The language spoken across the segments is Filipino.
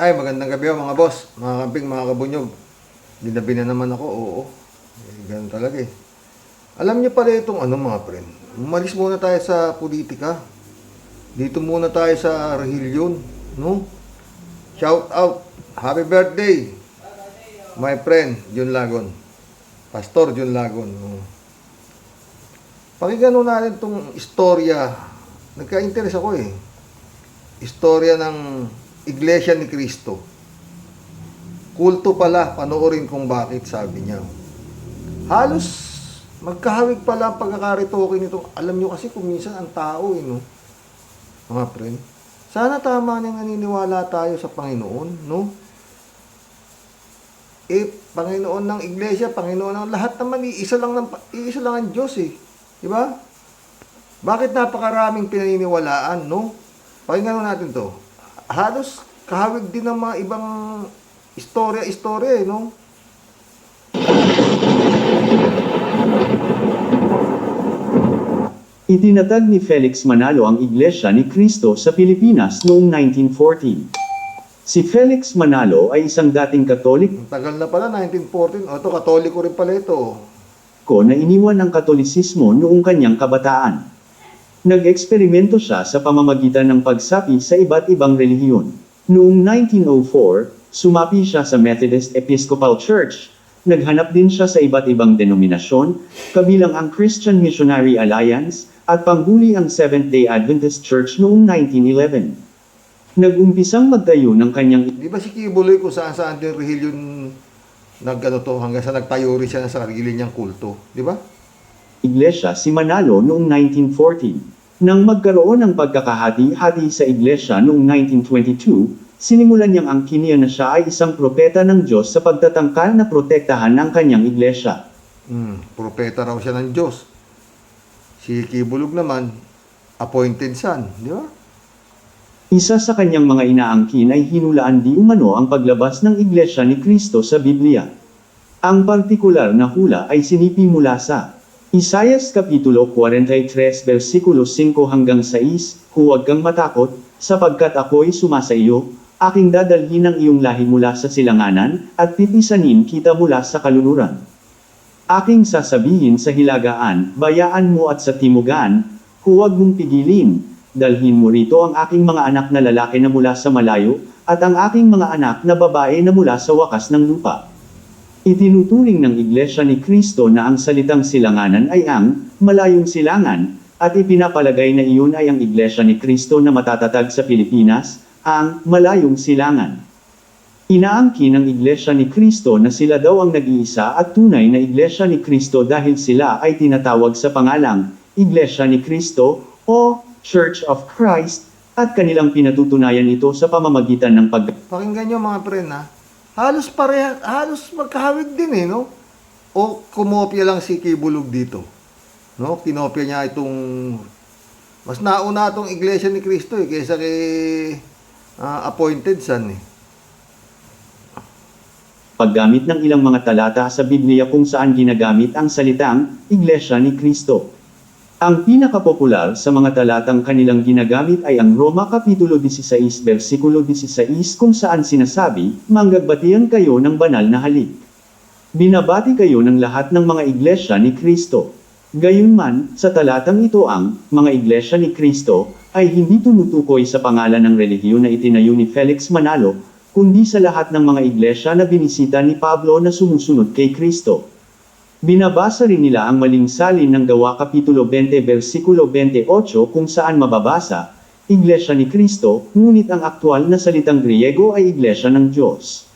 Ay, magandang gabi mga boss, mga kamping, mga kabunyog. Dinabi na naman ako, oo. Ganun talaga eh. Alam niyo pala itong mga friend. Umalis muna tayo sa politika. Dito muna tayo sa relihiyon, no? Shout out, happy birthday, my friend, Jun Lagon. Pastor Jun Lagon. No? Pakinggan natin itong istorya. Nagka-interest ako eh. Istorya ng Iglesia ni Cristo. Kulto pala, panoorin kung bakit, sabi niya. Halos magkahawig pala ang pagkakaritoke nito. Alam niyo kasi kung minsan ang tao, no? Mga friend. Sana tama nang naniniwala tayo sa Panginoon, no? Panginoon ng Iglesia, Panginoon ng lahat naman, iisa lang ang Diyos eh. Di ba? Bakit napakaraming pinaniniwalaan, no? Pakinggan natin to. Halos kahawig din ng mga ibang istorya, no? Itinatag ni Felix Manalo ang Iglesia ni Cristo sa Pilipinas noong 1914. Si Felix Manalo ay isang dating Katolik Ang tagal na pala, 1914. O, ito, Katoliko rin pala ito. na iniwan ng Katolisismo noong kanyang kabataan. Nag-eksperimento siya sa pamamagitan ng pagsapi sa iba't ibang relihiyon. Noong 1904, sumapi siya sa Methodist Episcopal Church. Naghanap din siya sa iba't ibang denominasyon, kabilang ang Christian Missionary Alliance, at panghuli ang Seventh-day Adventist Church noong 1911. Nag-umpisang magtayo ng kanyang Di ba si Kibuloy kung saan-saan din relihiyon hanggang sa nagtayo rin siya ng sarili niyang kulto. Di ba? iglesia si Manalo noong 1914. Nang magkaroon ng pagkakahati-hati sa iglesia noong 1922, sinimulan niyang angkinian na siya ay isang propeta ng Diyos sa pagtatangkal na protektahan ang kanyang iglesia. Propeta raw siya ng Diyos. Si Kibulog naman, appointed son. Di ba? Isa sa kanyang mga inaangkin ay hinulaan di umano ang paglabas ng iglesia ni Cristo sa Biblia. Ang partikular na hula ay sinipi mula sa Isaias Kapitulo 43 versikulo 5 hanggang 6, Huwag kang matakot, sapagkat ako'y sumasa iyo, aking dadalhin ang iyong lahi mula sa silanganan, at pipisanin kita mula sa kaluluran. Aking sasabihin sa hilagaan, bayaan mo at sa timugan, huwag mong pigilin, dalhin mo rito ang aking mga anak na lalaki na mula sa malayo, at ang aking mga anak na babae na mula sa wakas ng lupa. Itinuturing ng Iglesia ni Cristo na ang salitang silanganan ay ang malayong silangan, at ipinapalagay na iyon ay ang Iglesia ni Cristo na matatatag sa Pilipinas, ang malayong silangan. Inaangkin ng Iglesia ni Cristo na sila daw ang nag-iisa at tunay na Iglesia ni Cristo dahil sila ay tinatawag sa pangalang Iglesia ni Cristo o Church of Christ, at kanilang pinatutunayan ito sa pamamagitan ng Pakinggan nyo mga friend ha. Halos magkahawig din eh, no? O kumopya lang si Kibulog dito. No? Kinopya niya itong mas nauna itong Iglesia ni Cristo eh, kaysa kay appointed son eh. paggamit ng ilang mga talata sa Biblia kung saan ginagamit ang salitang Iglesia ni Cristo. Ang pinakapopular sa mga talatang kanilang ginagamit ay ang Roma Kapitulo 16 versikulo 16 kung saan sinasabi, Manggagbatian kayo ng banal na halik. Binabati kayo ng lahat ng mga iglesia ni Cristo. Gayunman, sa talatang ito ang mga iglesia ni Cristo ay hindi tumutukoy sa pangalan ng relihiyon na itinayo ni Felix Manalo, kundi sa lahat ng mga iglesia na binisita ni Pablo na sumusunod kay Cristo. Binabasa rin nila ang maling salin ng Gawa Kapitulo 20 versikulo 28 kung saan mababasa, Iglesia ni Cristo, ngunit ang aktual na salitang Griego ay Iglesia ng Diyos.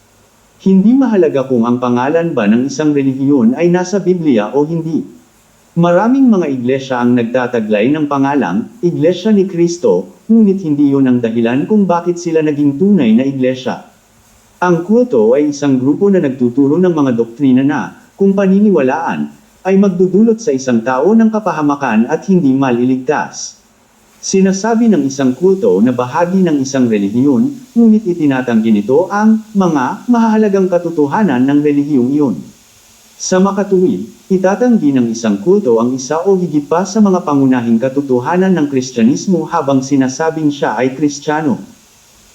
Hindi mahalaga kung ang pangalan ba ng isang relihiyon ay nasa Biblia o hindi. Maraming mga iglesia ang nagtataglay ng pangalang Iglesia ni Cristo, ngunit hindi yun ang dahilan kung bakit sila naging tunay na iglesia. Ang kulto ay isang grupo na nagtuturo ng mga doktrina na, kung paniniwalaan, ay magdudulot sa isang tao ng kapahamakan at hindi maliligtas. Sinasabi ng isang kulto na bahagi ng isang relihiyon, ngunit itinatanggi nito ang mga mahahalagang katotohanan ng relihiyong iyon. Sa makatuwid, itatanggi ng isang kulto ang isa o higit pa sa mga pangunahing katotohanan ng Kristyanismo habang sinasabing siya ay Kristiyano.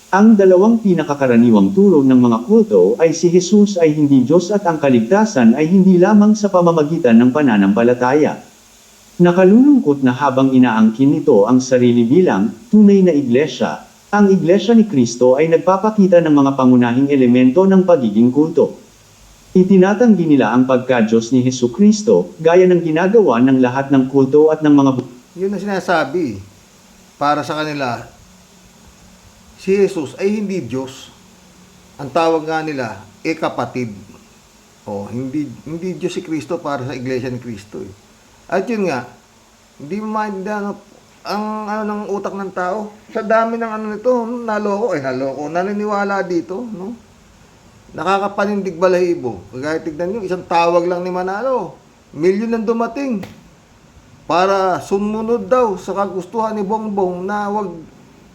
Ang dalawang pinakakaraniwang turo ng mga kulto ay si Jesus ay hindi Diyos at ang kaligtasan ay hindi lamang sa pamamagitan ng pananampalataya. Nakalulungkot na habang inaangkin nito ang sarili bilang tunay na iglesia, ang iglesia ni Kristo ay nagpapakita ng mga pangunahing elemento ng pagiging kulto. Itinatanggi nila ang pagka-Diyos ni Hesu Kristo, gaya ng ginagawa ng lahat ng kulto at ng mga Yun ang sinasabi. Para sa kanila, si Jesus ay hindi Diyos. Ang tawag nga nila, kapatid. Hindi Diyos si Kristo para sa iglesia ni Kristo. Eh. At yun nga, hindi mo maintindihan ang ng utak ng tao. Sa dami ng nito, naloko. Naniniwala dito, no? Nakakapanindig balahibo. Kaya tignan nyo, isang tawag lang ni Manalo. Milyon ang dumating. Para sumunod daw sa kagustuhan ni Bongbong na wag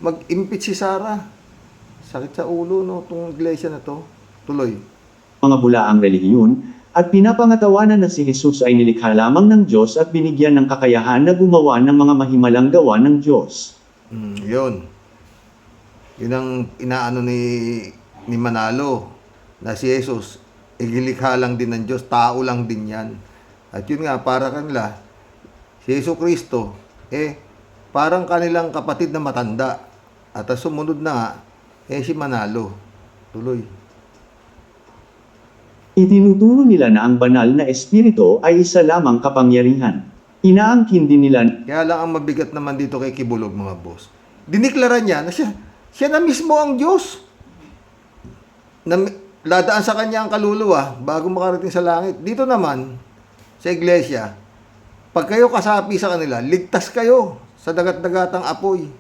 mag-impeach si Sara. Sakit sa ulo, no? Itong iglesia na to. Tuloy. mga bulaang relihiyon, at pinapangatawanan na si Jesus ay nilikha lamang ng Diyos at binigyan ng kakayahan na gumawa ng mga mahimalang gawa ng Diyos. Yun. Yun ang inaano ni Manalo na si Jesus, igilikha lang din ng Diyos, tao lang din yan. At yun nga, para kanila, si Yesu Kristo, parang kanilang kapatid na matanda. At sumunod na nga, si Manalo. Tuloy. Itinuturo nila na ang banal na espiritu ay isa lamang kapangyarihan. Inaangkin din nila Kaya lang ang mabigat naman dito kay Kibulog, mga boss. Diniklara niya na siya na mismo ang Diyos. Ladaan sa kanya ang kaluluwa bago makarating sa langit. Dito naman, sa iglesia, pag kayo kasapi sa kanila, ligtas kayo sa dagat-dagatang apoy.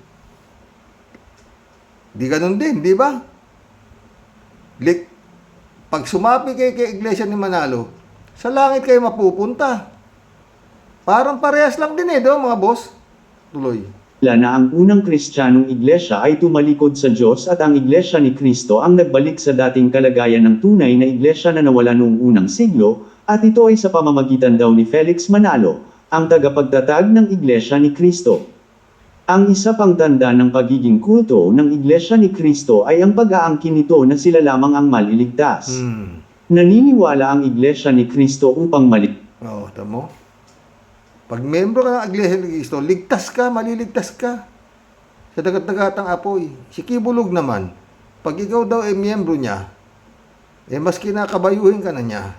Di ganun din, di ba? Pag sumapi kayo kay iglesia ni Manalo, sa langit kayo mapupunta. Parang parehas lang din mga boss. Tuloy. na ang unang Kristiyanong iglesia ay tumalikod sa Diyos at ang iglesia ni Kristo ang nagbalik sa dating kalagayan ng tunay na iglesia na nawala noong unang siglo, at ito ay sa pamamagitan daw ni Felix Manalo, ang tagapagtatag ng iglesia ni Kristo. Ang isa pang tanda ng pagiging kulto ng iglesia ni Kristo ay ang pag-aangkin nito na sila lamang ang maliligtas. Naniniwala ang iglesia ni Kristo upang Tamo? Pag membro ka ng iglesia ni Kristo, ligtas ka, maliligtas ka sa dagat-dagatang apoy. Si Kibulog naman, pag ikaw daw ay miyembro niya, maski na kabayuhin ka na niya,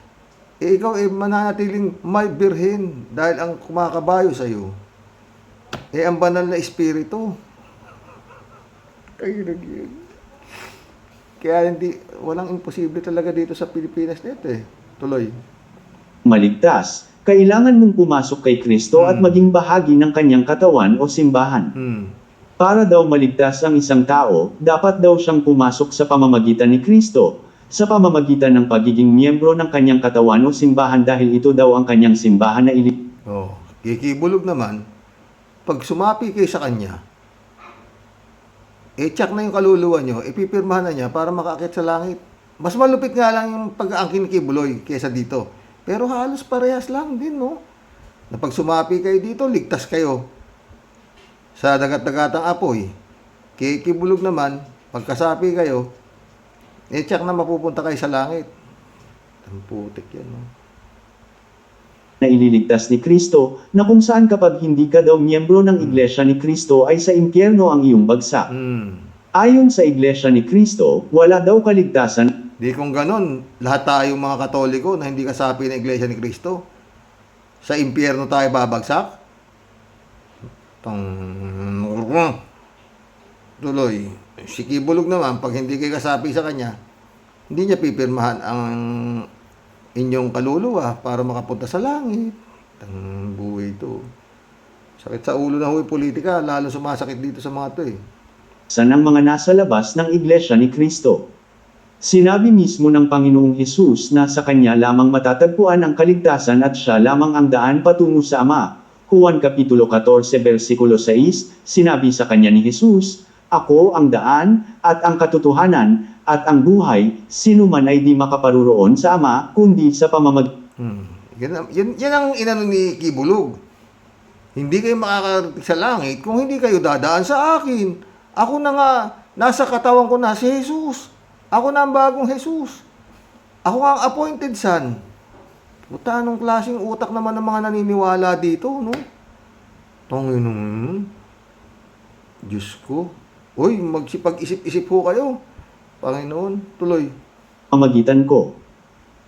ikaw ay mananatiling may birhen dahil ang kumakabayo sa iyo ang banal na espiritu. Kaya walang imposible talaga dito sa Pilipinas nito Tuloy. maligtas, kailangan mong pumasok kay Kristo at maging bahagi ng kanyang katawan o simbahan. Para daw maligtas ang isang tao, dapat daw siyang pumasok sa pamamagitan ni Kristo, sa pamamagitan ng pagiging miyembro ng kanyang katawan o simbahan dahil ito daw ang kanyang simbahan na Kikibulog naman, pag sumapi kayo sa kanya, check na yung kaluluwa nyo, ipipirmahan na niya para makakit sa langit. Mas malupit nga lang yung pag-aangkin ni Kibuloy kaysa dito. Pero halos parehas lang din, no? Na pag sumapi kayo dito, ligtas kayo sa dagat-dagatang apoy. Kay Kibulog naman, pagkasapi kayo, check na mapupunta kayo sa langit. Ang putik yan, no? na ililigtas ni Kristo, na kung saan kapag hindi ka daw miyembro ng iglesia ni Kristo ay sa impyerno ang iyong bagsak. Ayon sa iglesia ni Kristo, wala daw kaligtasan. Di kung ganun, lahat tayong mga Katoliko na hindi kasapi ng iglesia ni Kristo, sa impyerno tayo babagsak? Tuloy. Si Kibulog naman, pag hindi kayo kasapi sa kanya, hindi niya pipirmahan ang inyong kaluluwa para makapunta sa langit. Ang buhay ito. Sakit sa ulo na politika, lalo sumasakit dito sa mga ito San ang mga nasa labas ng iglesia ni Kristo. Sinabi mismo ng Panginoong Hesus na sa kanya lamang matatagpuan ang kaligtasan at siya lamang ang daan patungo sa Ama. Juan Kapitulo 14 versikulo 6, sinabi sa kanya ni Hesus, "Ako ang daan, at ang katotohanan, at ang buhay, sino man ay di makaparuroon sa Ama, kundi sa Yan ang inano ni Kibulog. Hindi kayo makakarating sa langit kung hindi kayo dadaan sa akin. Ako na nga Nasa katawan ko na si Jesus. Ako na ang bagong Jesus. Ako nga ang appointed son. Puta, anong klaseng utak naman ng mga naniniwala dito, no? Tanginoon. Diyos ko. Uy, magsipag-isip-isip ho kayo. Panginoon, tuloy. Pamamagitan ko.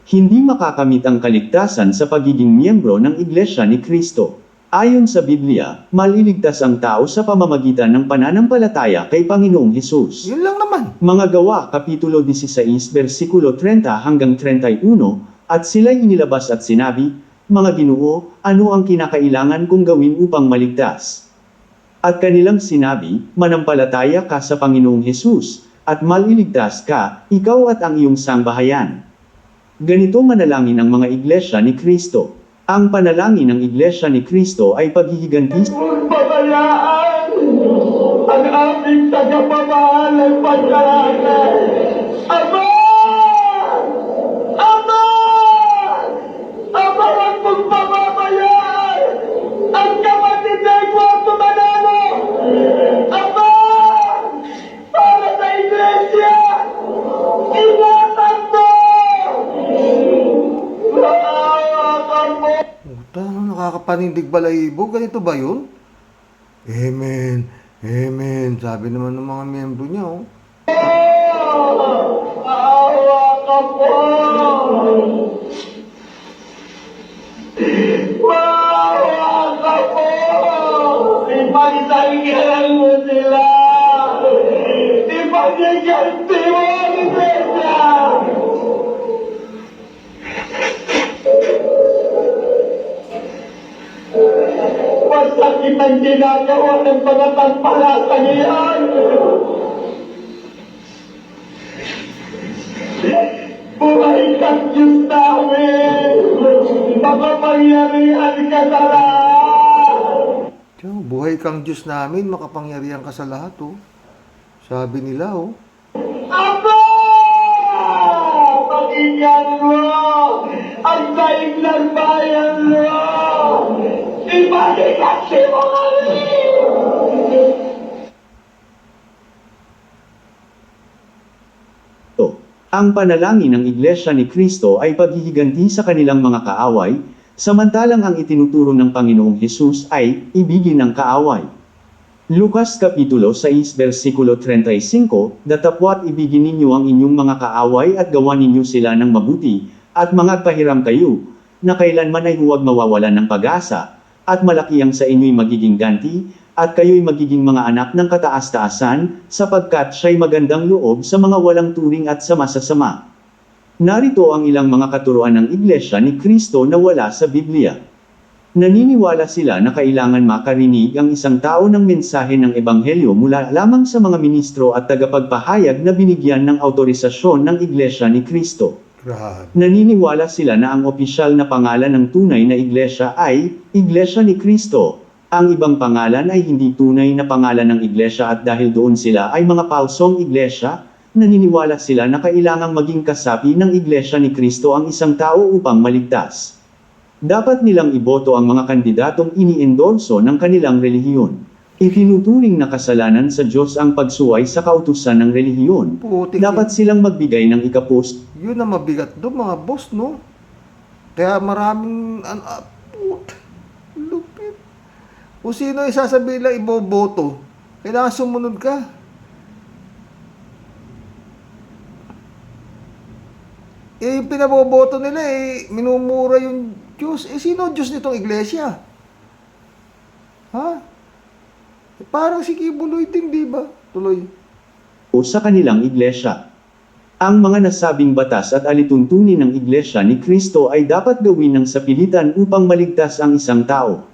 Hindi makakamit ang kaligtasan sa pagiging miyembro ng Iglesia ni Kristo. Ayon sa Biblia, maliligtas ang tao sa pamamagitan ng pananampalataya kay Panginoong Hesus. Yun lang naman. Mga Gawa, Kapitulo 16, versikulo 30 hanggang 31, at sila'y inilabas at sinabi, Mga Ginoo, ano ang kinakailangan kong gawin upang maligtas? At kanilang sinabi, manampalataya ka sa Panginoong Hesus, at maliligtas ka, ikaw at ang iyong sangbahayan. Ganito manalangin ang mga iglesia ni Kristo. Ang panalangin ng iglesia ni Kristo ay paghihiganti Huwag pabayaan ang aming tagapamahal ng pagkalakal. Ama! Ama! Ama, huwag mong pababayaan ang kapatid na Eduardo Manalo! Ama! Para sa iglesia! Ingatan mo! Maawa ka mo! Puta, ano, nakakapanindig balahibo? Ganito ba yun? Amen. Amen. Sabi naman ng mga miyembro niya, oh. Maawa ka po! Maawa ka po! Ipagsanggalan mo sila! Ipagsiganti mo ang iglesia! Masakit ang ginagawa ng mga pagpalasangian! Buhay kang Diyos namin! Makapangyarihan ka sa lahat! Tiyo, buhay kang Diyos namin, makapangyarihan ka sa lahat, oh. Sabi nila, oh. Ama! Pakinggan mo ang daig ng bayan mo! Ipagigasi mo kami! Ang panalangin ng Iglesia ni Kristo ay paghihiganti sa kanilang mga kaaway, samantalang ang itinuturo ng Panginoong Hesus ay ibigin ang kaaway. Lucas Kapitulo 6 versikulo 35, Datapwat ibigin ninyo ang inyong mga kaaway at gawan ninyo sila ng mabuti, at mangagpahiram kayo, na kailanman ay huwag mawawalan ng pag-asa, at malaki ang sa inyo'y magiging ganti, at kayo'y magiging mga anak ng kataas-taasan, sapagkat siya'y magandang loob sa mga walang turing at sa masasama. Narito ang ilang mga katuruan ng Iglesia ni Kristo na wala sa Biblia. Naniniwala sila na kailangan makarinig ang isang tao ng mensahe ng Ebanghelyo mula lamang sa mga ministro at tagapagpahayag na binigyan ng autorisasyon ng Iglesia ni Kristo. Grabe. Naniniwala sila na ang opisyal na pangalan ng tunay na iglesia ay Iglesia ni Kristo. Ang ibang pangalan ay hindi tunay na pangalan ng iglesia at dahil doon sila ay mga palsong iglesia, naniniwala sila na kailangang maging kasapi ng Iglesia ni Kristo ang isang tao upang maligtas. Dapat nilang iboto ang mga kandidatong iniendorso ng kanilang relihiyon. Itinuturing na kasalanan sa Diyos ang pagsuway sa kautusan ng relihiyon. Putik. Dapat silang magbigay ng ikapos Yun ang mabigat doon, mga boss, no? Kaya maraming, lupit. Kung sino yung sasabihin lang iboboto, kailangan sumunod ka. Eh, yung pinaboboto nila, minumura yung Diyos. Sino ang Diyos nitong iglesia? Ha? Parang si Kibuloy din, di ba? Tuloy. sa kanilang iglesia. Ang mga nasabing batas at alituntunin ng Iglesia ni Kristo ay dapat gawin ng sapilitan upang maligtas ang isang tao.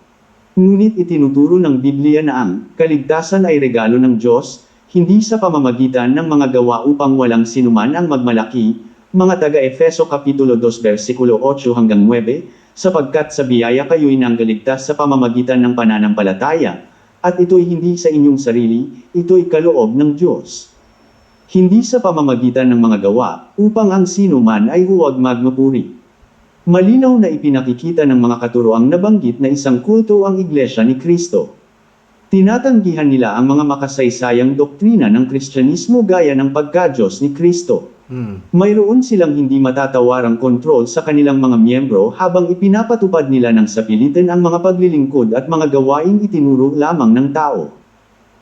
Ngunit itinuturo ng Biblia na ang kaligtasan ay regalo ng Diyos, hindi sa pamamagitan ng mga gawa upang walang sinuman ang magmalaki, mga taga-Efeso Kapitulo 2 versikulo 8 hanggang 9, sapagkat sa biyaya kayo'y nanggaligtas sa pamamagitan ng pananampalataya, at ito'y hindi sa inyong sarili, ito'y kaloob ng Diyos. Hindi sa pamamagitan ng mga gawa, upang ang sino man ay huwag magmapuri. Malinaw na ipinakikita ng mga katuroang nabanggit na isang kulto ang Iglesia ni Kristo. Tinatanggihan nila ang mga makasaysayang doktrina ng Kristyanismo gaya ng pagka-Diyos ni Kristo. Mayroon silang hindi matatawarang kontrol sa kanilang mga miyembro habang ipinapatupad nila ng sapilitan ang mga paglilingkod at mga gawaing itinuro lamang ng tao.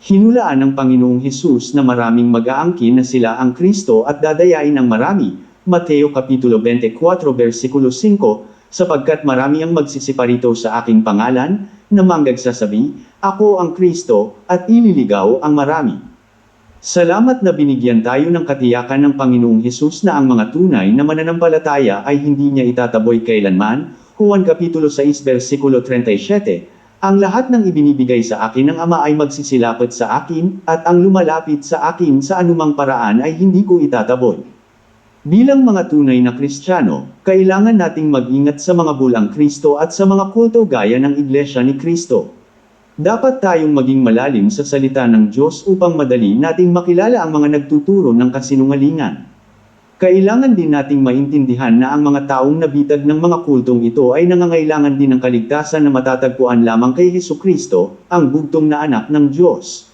Hinulaan ng Panginoong Hesus na maraming mag-aangkin na sila ang Kristo at dadayain ng marami, Mateo Kapitulo 24 versikulo 5, sapagkat marami ang magsisiparito sa aking pangalan, na manggagsasabi, ako ang Kristo, at ililigaw ang marami. Salamat na binigyan tayo ng katiyakan ng Panginoong Hesus na ang mga tunay na mananampalataya ay hindi niya itataboy kailanman, Juan Kapitulo 6 versikulo 37, ang lahat ng ibinibigay sa akin ng Ama ay magsisilapit sa akin, at ang lumalapit sa akin sa anumang paraan ay hindi ko itataboy. Bilang mga tunay na Kristiyano, kailangan nating mag-ingat sa mga bulang Kristo at sa mga kulto gaya ng Iglesia ni Kristo. Dapat tayong maging malalim sa salita ng Diyos upang madali nating makilala ang mga nagtuturo ng kasinungalingan. Kailangan din nating maintindihan na ang mga taong nabitag ng mga kultong ito ay nangangailangan din ng kaligtasan na matatagpuan lamang kay Hesukristo, ang bugtong na anak ng Diyos.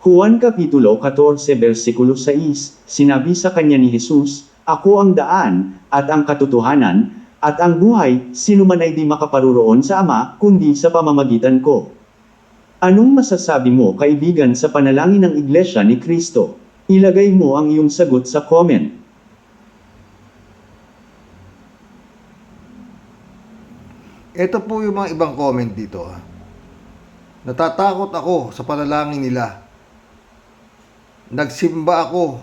Juan Kapitulo 14 versikulo 6, sinabi sa kanya ni Jesus, ako ang daan, at ang katotohanan, at ang buhay, sino man ay di makaparuroon sa Ama, kundi sa pamamagitan ko. Anong masasabi mo kaibigan sa panalangin ng Iglesia ni Kristo? Ilagay mo ang iyong sagot sa comment. Ito po yung mga ibang comment dito. Natatakot ako sa panalangin nila. Nagsimba ako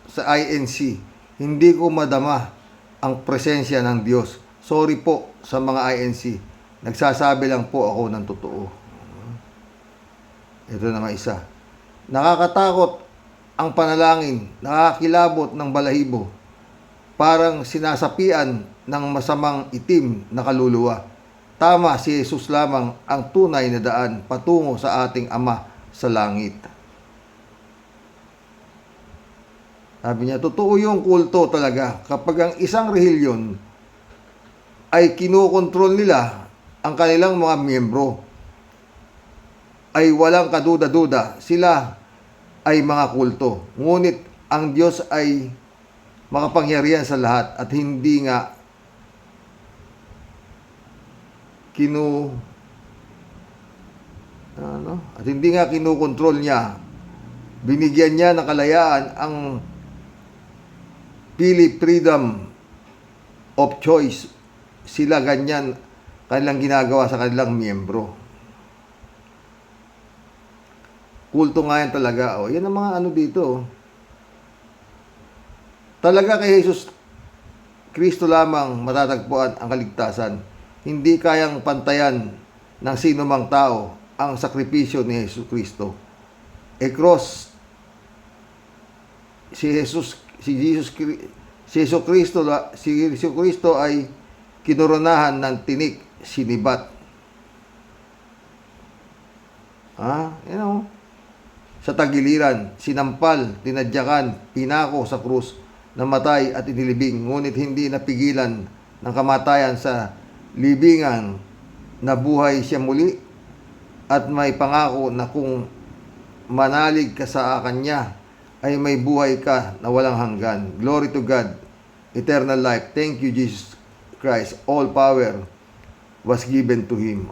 sa INC. Hindi ko madama ang presensya ng Diyos. Sorry po sa mga INC. Nagsasabi lang po ako ng totoo. Ito naman isa. Nakakatakot ang panalangin. Nakakilabot ng balahibo. Parang sinasapian ng masamang itim na kaluluwa. Tama, si Jesus lamang ang tunay na daan patungo sa ating Ama sa langit. Sabi niya, totoo yung kulto talaga. Kapag ang isang rehilyon ay kinokontrol nila ang kanilang mga miyembro, ay walang kaduda-duda, sila ay mga kulto. Ngunit ang Diyos ay makapangyarihan sa lahat at hindi nga kinukontrol niya. Binigyan niya ng kalayaan ang freedom of choice. Sila ganyan kanilang ginagawa sa kanilang miyembro. Kulto nga yan talaga. Yan ang mga ano dito. Talaga kay Jesus Kristo lamang matatagpuan ang kaligtasan. Hindi kayang pantayan ng sino mang tao ang sakripisyo ni Jesus Kristo. Si Jesus Kristo ay kinoronahan ng tinik, sinibat. Sa tagiliran, sinampal, tinadyakan, pinako sa krus, namatay at inilibing, ngunit hindi napigilan ng kamatayan sa libingan, nabuhay siya muli at may pangako na kung manalig ka sa Kanya ay may buhay ka na walang hanggan. Glory to God, eternal life. Thank you, Jesus Christ. All power was given to Him.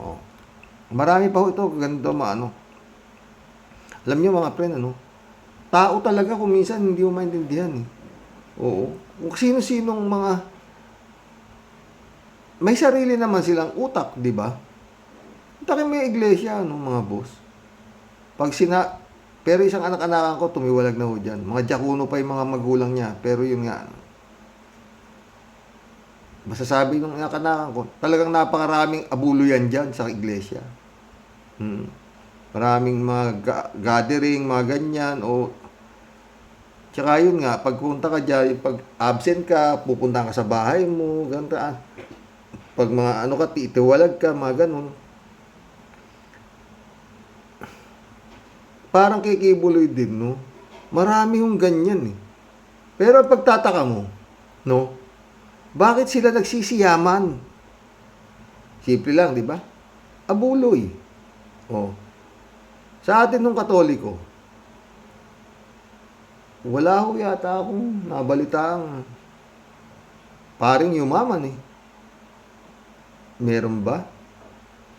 Marami pa ito, ganito maano. Alam niyo mga friend, tao talaga kung minsan hindi mo maintindihan. Oo. Kung sino-sinong mga may sarili naman silang utak, di ba? Taki may iglesia, mga boss. Pero isang anak-anakan ko, tumiwalag na ho dyan. Mga diakono pa yung mga magulang niya. Pero yun nga, masasabi ng anak-anakan ko, talagang napakaraming abulo yan dyan sa iglesia. Maraming mga gathering, mga ganyan, tsaka yun nga, pagpunta ka dyan, pag absent ka, pupunta ka sa bahay mo, ganito. Pag mga titiwalag ka, mga ganun. Parang kikibuloy din, no? Marami yung ganyan, eh. Pero pagtataka mo, no? Bakit sila nagsisiyaman? Simple lang, di ba? Abuloy. Sa atin nung Katoliko, wala ho yata akong nabalitaang paring yumaman eh. Meron ba?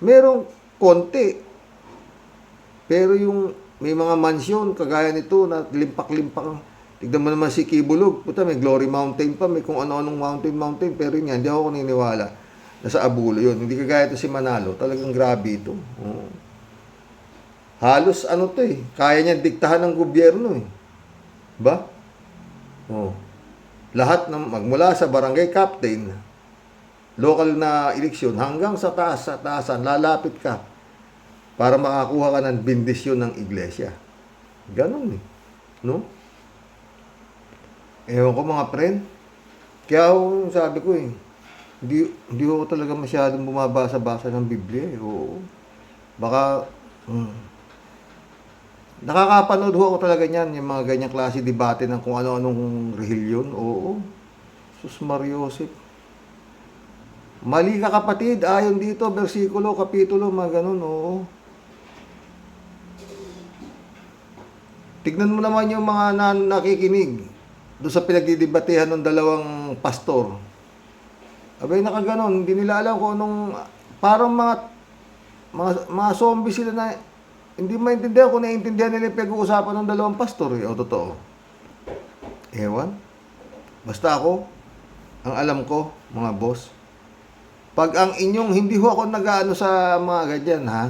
Merong konti. Pero yung may mga mansyon, kagaya nito, na limpak-limpak. Tignan mo naman si Kibulog. Puta, may Glory Mountain pa, may kung ano-anong mountain. Pero yun yan, hindi ako naniniwala. Nasa Abulo yun. Hindi kagaya ito si Manalo. Talagang grabe ito. Oo. Halos ano to eh. Kaya niya diktahan ng gobyerno eh. Ba? Oh. Lahat ng magmula sa barangay captain, local na eleksyon hanggang sa taasan, lalapit ka para makakuha ka ng bendisyon ng iglesia. Ganon eh. No? Ewan ko mga friend. Kaya ako, sabi ko eh, hindi ko talaga masyadong bumabasa-basa ng Biblia eh. Oo. Baka, nakakapanood ho ako talaga niyan, yung mga ganyang klase debate ng kung ano-anong relihiyon. Oo. Sus Mariosip. Mali ka kapatid, ayon dito, versikulo, kapitulo, mga ganun, oo. Tignan mo naman yung mga nakikinig doon sa pinagdidebatehan ng dalawang pastor. Abay, nakaganon, hindi nila alam kung anong, parang mga zombie sila na, hindi maintindihan kung naiintindihan nila yung pag-uusapan ng dalawang pastor, eh, o totoo. Ewan. Basta ako, ang alam ko, mga boss, pag ang inyong, hindi ho ako nag-ano sa mga ganyan, ha?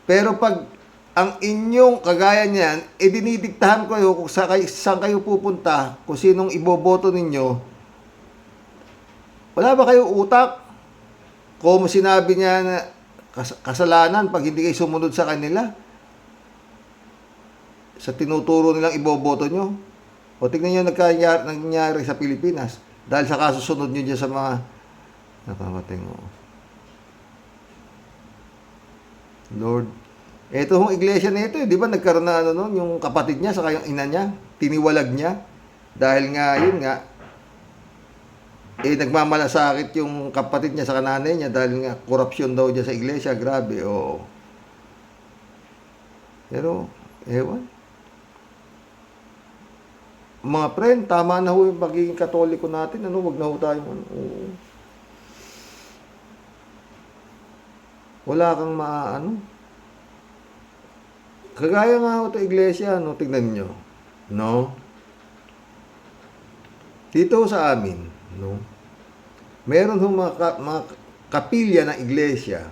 Pero pag ang inyong kagaya niyan, dinidiktahan ko kayo kung saan kayo pupunta, kung sinong iboboto ninyo, wala ba kayo utak? Kung sinabi niya na kasalanan pag hindi kayo sumunod sa kanila, sa tinuturo nilang iboboto nyo, o tignan nyo nangyari sa Pilipinas, dahil sa kasusunod nyo dyan sa mga nakamating mo. Lord, eto hong iglesia na ito, di ba nagkaroon na ano nun, yung kapatid niya, saka yung ina niya, tiniwalag niya, dahil nga, yun nga, nagmamalasakit yung kapatid niya sa nanay niya, dahil nga, korupsyon daw dyan sa iglesia, grabe, oo. Pero, ewan. Mga friend, tama na ho yung pagiging Katoliko natin, ano, wag na ho tayo, ano, oo. Wala kang maano. Kagaya nga ho ito iglesia, no, tignan nyo. No? Dito sa amin, no, meron ho mga kapilya ng iglesia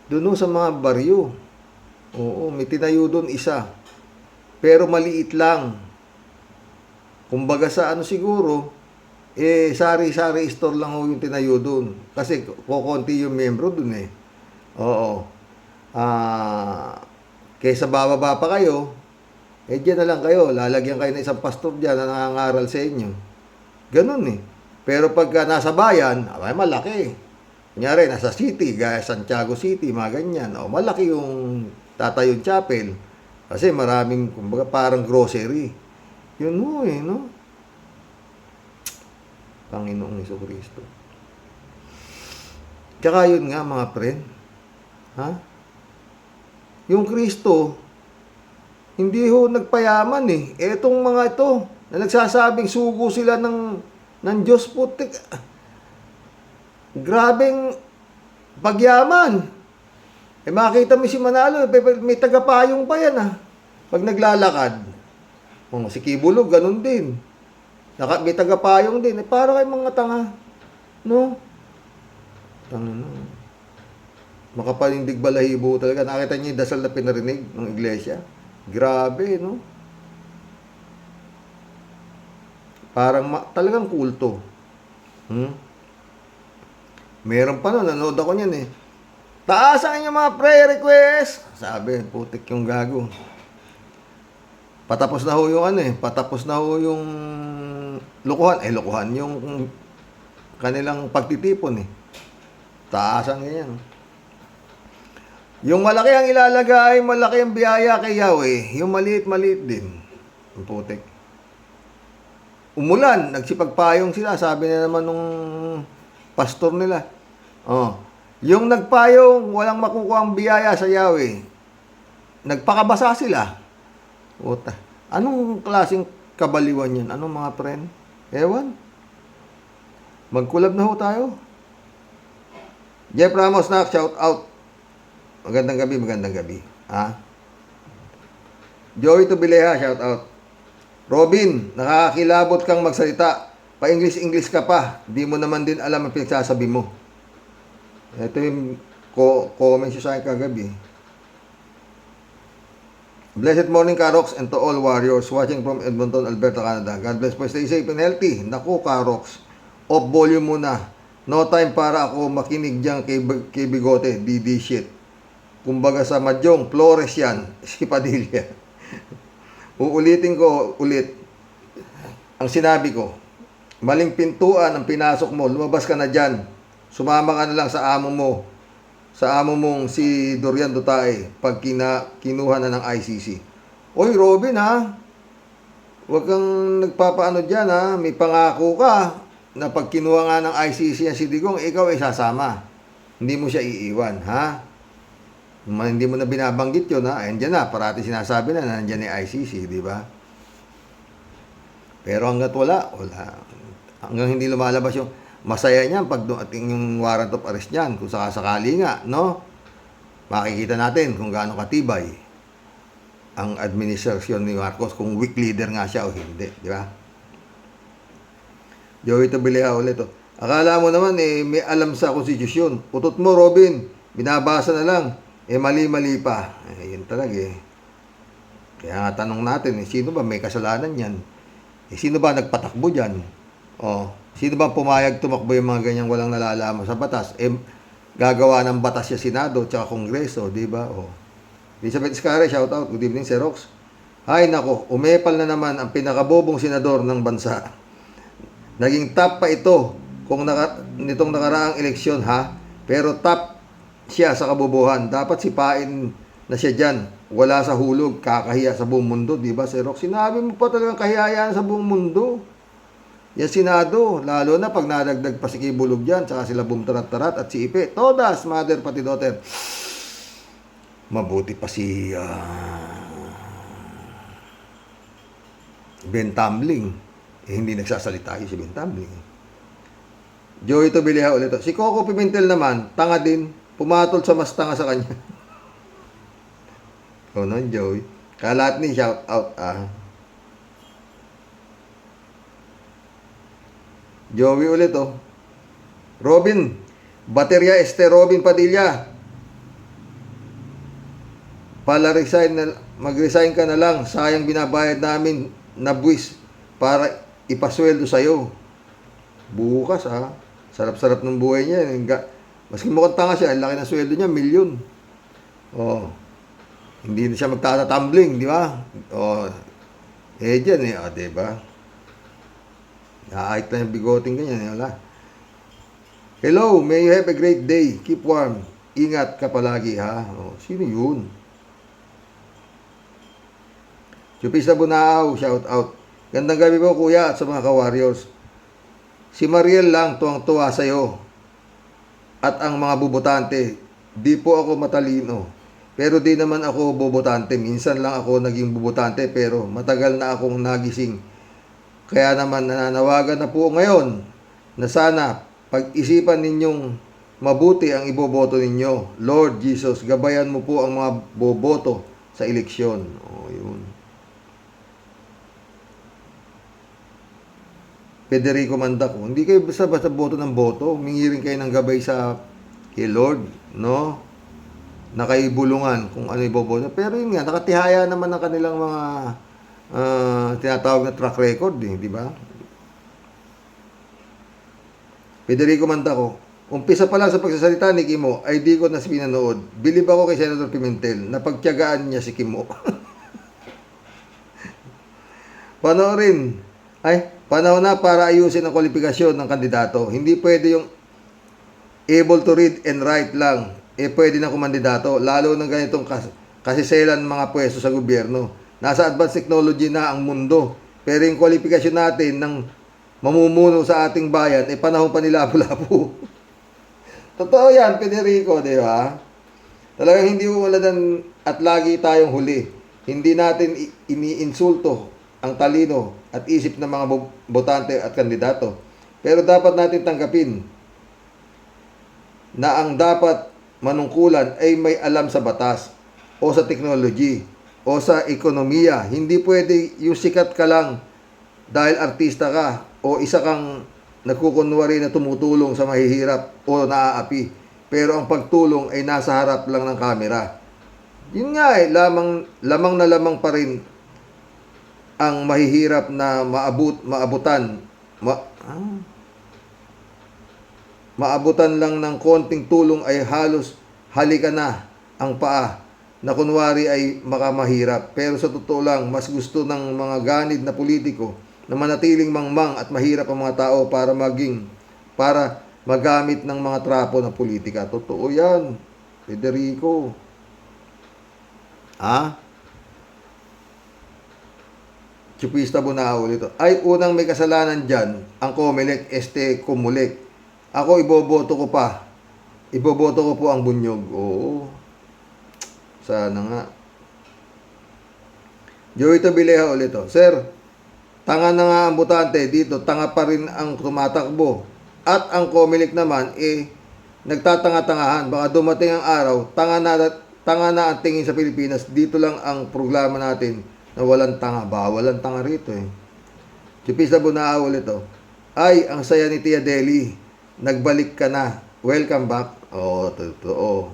doon sa mga baryo. Oo, may tinayo doon isa. Pero maliit lang. Kumbaga sa ano siguro, sari-sari store lang ho yung tinayo doon. Kasi kukunti yung membro doon eh. Oo. Kaysa bababa pa kayo, dyan na lang kayo. Lalagyan kayo ng isang pastor dyan na nangangaral sa inyo. Ganun eh. Pero pagka nasa bayan, ay malaki. Kunyari, nasa city, gaya Santiago City, mga ganyan. O, malaki yung tatayong chapel. Kasi maraming, kumbaga, parang grocery. Yun mo eh, no? Panginoong Jesucristo. Tsaka yun nga, mga friend. Ha? Yung Kristo, hindi ho nagpayaman eh. Etong mga ito, na nagsasabing sugo sila ng Diyos, putik. Grabeng pagyaman. Makita mo si Manalo, may tagapayong pa yan ah. Pag naglalakad. Si Kibulog, ganun din. May tagapayong din. Para kay mga tanga. No? Tanga no. Makapanindig balahibo talaga. Nakita niyo yung dasal na pinarinig ng iglesia? Grabe, no? Parang talagang kulto. Meron pa nun, nanood ako niyan eh. Taasan yung mga prayer request. Sabi, putik yung gago. Patapos na ho yung ano eh. Patapos na ho yung lukuhan. Lukuhan. Yung kanilang pagtitipon eh. Taasan ganyan. Yung malaki ang ilalagay, malaki ang biyaya kay Yahweh. Yung maliit-maliit din. Yung putik. Umulan, nagsipagpayong sila. Sabi na naman nung pastor nila. Yung nagpayong, walang makukuha ang biyaya sa Yahweh. nagpakabasa sila. Puta. Anong klaseng kabaliwan yun? Anong mga friend? Ewan. Mag-collab na ho tayo. Jeff Ramos na, shout out. Magandang gabi, magandang gabi. Ha? Joey Tubileha, shout out. Robin, nakakakilabot kang magsalita. Pa-English-English ka pa. Di mo naman din alam ang pinagsasabi mo. Ito yung comment siya sa akin kagabi. Blessed morning, Karox, and to all warriors watching from Edmonton, Alberta, Canada. God bless po. Stay safe and healthy. Naku, Karox. Off volume muna. No time para ako makinig dyan kay Bigote. DD shit. Kumbaga sa Madyong, Flores yan. Si Padilla. Uulitin ko ulit. Ang sinabi ko, maling pintuan ang pinasok mo. Lumabas ka na dyan. Sumama ka na lang sa amo mo. Sa amo mong si Dorian Dutae pag kinuha na ng ICC. Oy, Robin ha. Huwag kang nagpapaano dyan ha. May pangako ka na pag kinuha nga ng ICC yan si Digong, ikaw ay sasama. Hindi mo siya iiwan ha. Hindi mo na binabanggit yun ha. Andiyan na, parati sinasabi na nandiyan yung ICC, di ba? Pero hanggat wala. Hanggang hindi lumalabas yung masaya niyan pag dumating yung warrant of arrest niyan, kung sakasakali nga, no? Makikita natin kung gaano katibay ang administrasyon ni Marcos, kung weak leader nga siya o hindi, di ba? Joey Tubileha ulit to. Akala mo naman may alam sa konstitusyon. Utot mo, Robin. Binabasa na lang. Mali-mali pa. Yun talaga Kaya nga tanong natin, sino ba may kasalanan yan? Sino ba nagpatakbo dyan? Sino ba pumayag tumakbo yung mga ganyang walang nalalaman sa batas? Gagawa ng batas siya Senado tsaka Kongreso, di ba? Elizabeth Iscare, shout out. Good evening, Xerox. Hay nako, umepal na naman ang pinakabobong senador ng bansa. Naging top pa ito nitong nakaraang eleksyon ha. Pero top siya sa kabobohan. Dapat sipain na siya dyan. Wala sa hulog, kakahiya sa buong mundo, di ba, Xerox? Sinabi mo pa talagang kahiyayaan sa buong mundo. Yan Senado, lalo na pag nadagdag pa si Kibulog dyan, tsaka sila Bumtarat-tarat at si Ipe. Todas, mother pati daughter. Mabuti pa si Ben Tambling. Hindi nagsasalita si Ben Tambling. Joey Tubileha ulit. Si Coco Pimentel naman, tanga din. Pumatol sa mas tanga sa kanya. Non, Joey. Kalat ni, shout out Joey ulit Robin, baterya Robin Padilla. Mag-resign ka na lang. Sayang binabayad namin na buwis para ipasweldo sa'yo. Bukas Sarap-sarap ng buhay niya. Maski mukhang tanga siya, ang laki ng sweldo niya, milyon. Hindi na siya magtatatumbling, di ba? Dyan di ba? Nakakit na yung bigoting ganyan, wala. Hello, may you have a great day. Keep warm. Ingat ka palagi, ha? Sino yun? Chupisa Bunao, shout out. Gandang gabi po, kuya, at sa mga ka-warriors. Si Mariel lang tuwang-tuwa sa'yo. At ang mga bubutante. Di po ako matalino. Pero di naman ako bubutante. Minsan lang ako naging bubutante, pero matagal na akong nagising. Kaya naman nananawagan na po ngayon na sana pag-isipan ninyong mabuti ang iboboto ninyo. Lord Jesus, gabayan mo po ang mga boboto sa eleksyon. Yun. Federico Mandaco, hindi kayo basta-basta boto ng boto. Humingi kayo ng gabay kay Lord, no? Nakaibulungan kung ano iboboto. Pero yun nga, nakatihaya naman ang kanilang mga tinatawag na track record, di ba? Federico Mandaco, umpisa pa lang sa pagsasalita ni Kimo, ay di ko na pinanood. Bilib ako kay Senator Pimentel na pagtiyagaan niya si Kimo. Panahon na para ayusin ang kwalifikasyon ng kandidato. Hindi pwede yung able to read and write lang. Pwede na kumandidato. Lalo ng ganitong kasiselan mga pwesto sa gobyerno. Nasa advanced technology na ang mundo. Pero yung kwalifikasyon natin ng mamumuno sa ating bayan, panahon pa nila labo-labo. Totoo yan, Federico, di ba? Talagang hindi mo wala ng at lagi tayong huli. Hindi natin iniinsulto ang talino at isip ng mga botante at kandidato. Pero dapat natin tanggapin na ang dapat manungkulan ay may alam sa batas o sa technology o sa ekonomiya. Hindi pwede yung sikat ka lang dahil artista ka o isa kang nagkukunwari na tumutulong sa mahihirap o naaapi. Pero ang pagtulong ay nasa harap lang ng kamera. Yun nga lamang na lamang pa rin ang mahihirap na maabutan lang ng konting tulong ay halos halika na ang paa na kunwari ay makamahirap. Pero sa totoo lang, mas gusto ng mga ganid na politiko na manatiling mangmang at mahirap ang mga tao para magamit ng mga trapo ng politika. Totoo yan, Federico. Chupista Bunao dito. Ay, unang may kasalanan dyan, ang Comelec, Kumulik. Ako, iboboto ko pa. Iboboto ko po ang Bunyog. Oo. Sana nga. Joey Tabileha ulit. Sir, tanga na nga ang botante dito. Tanga pa rin ang tumatakbo. At ang Comelec naman, nagtatanga-tangahan. Baka dumating ang araw, tanga na ang tingin sa Pilipinas. Dito lang ang programa natin na walang tanga. Ba, walang tanga rito Chupista Bunao ulit. Ay, ang saya ni Tia Deli. Nagbalik ka na. Welcome back. Oo, totoo.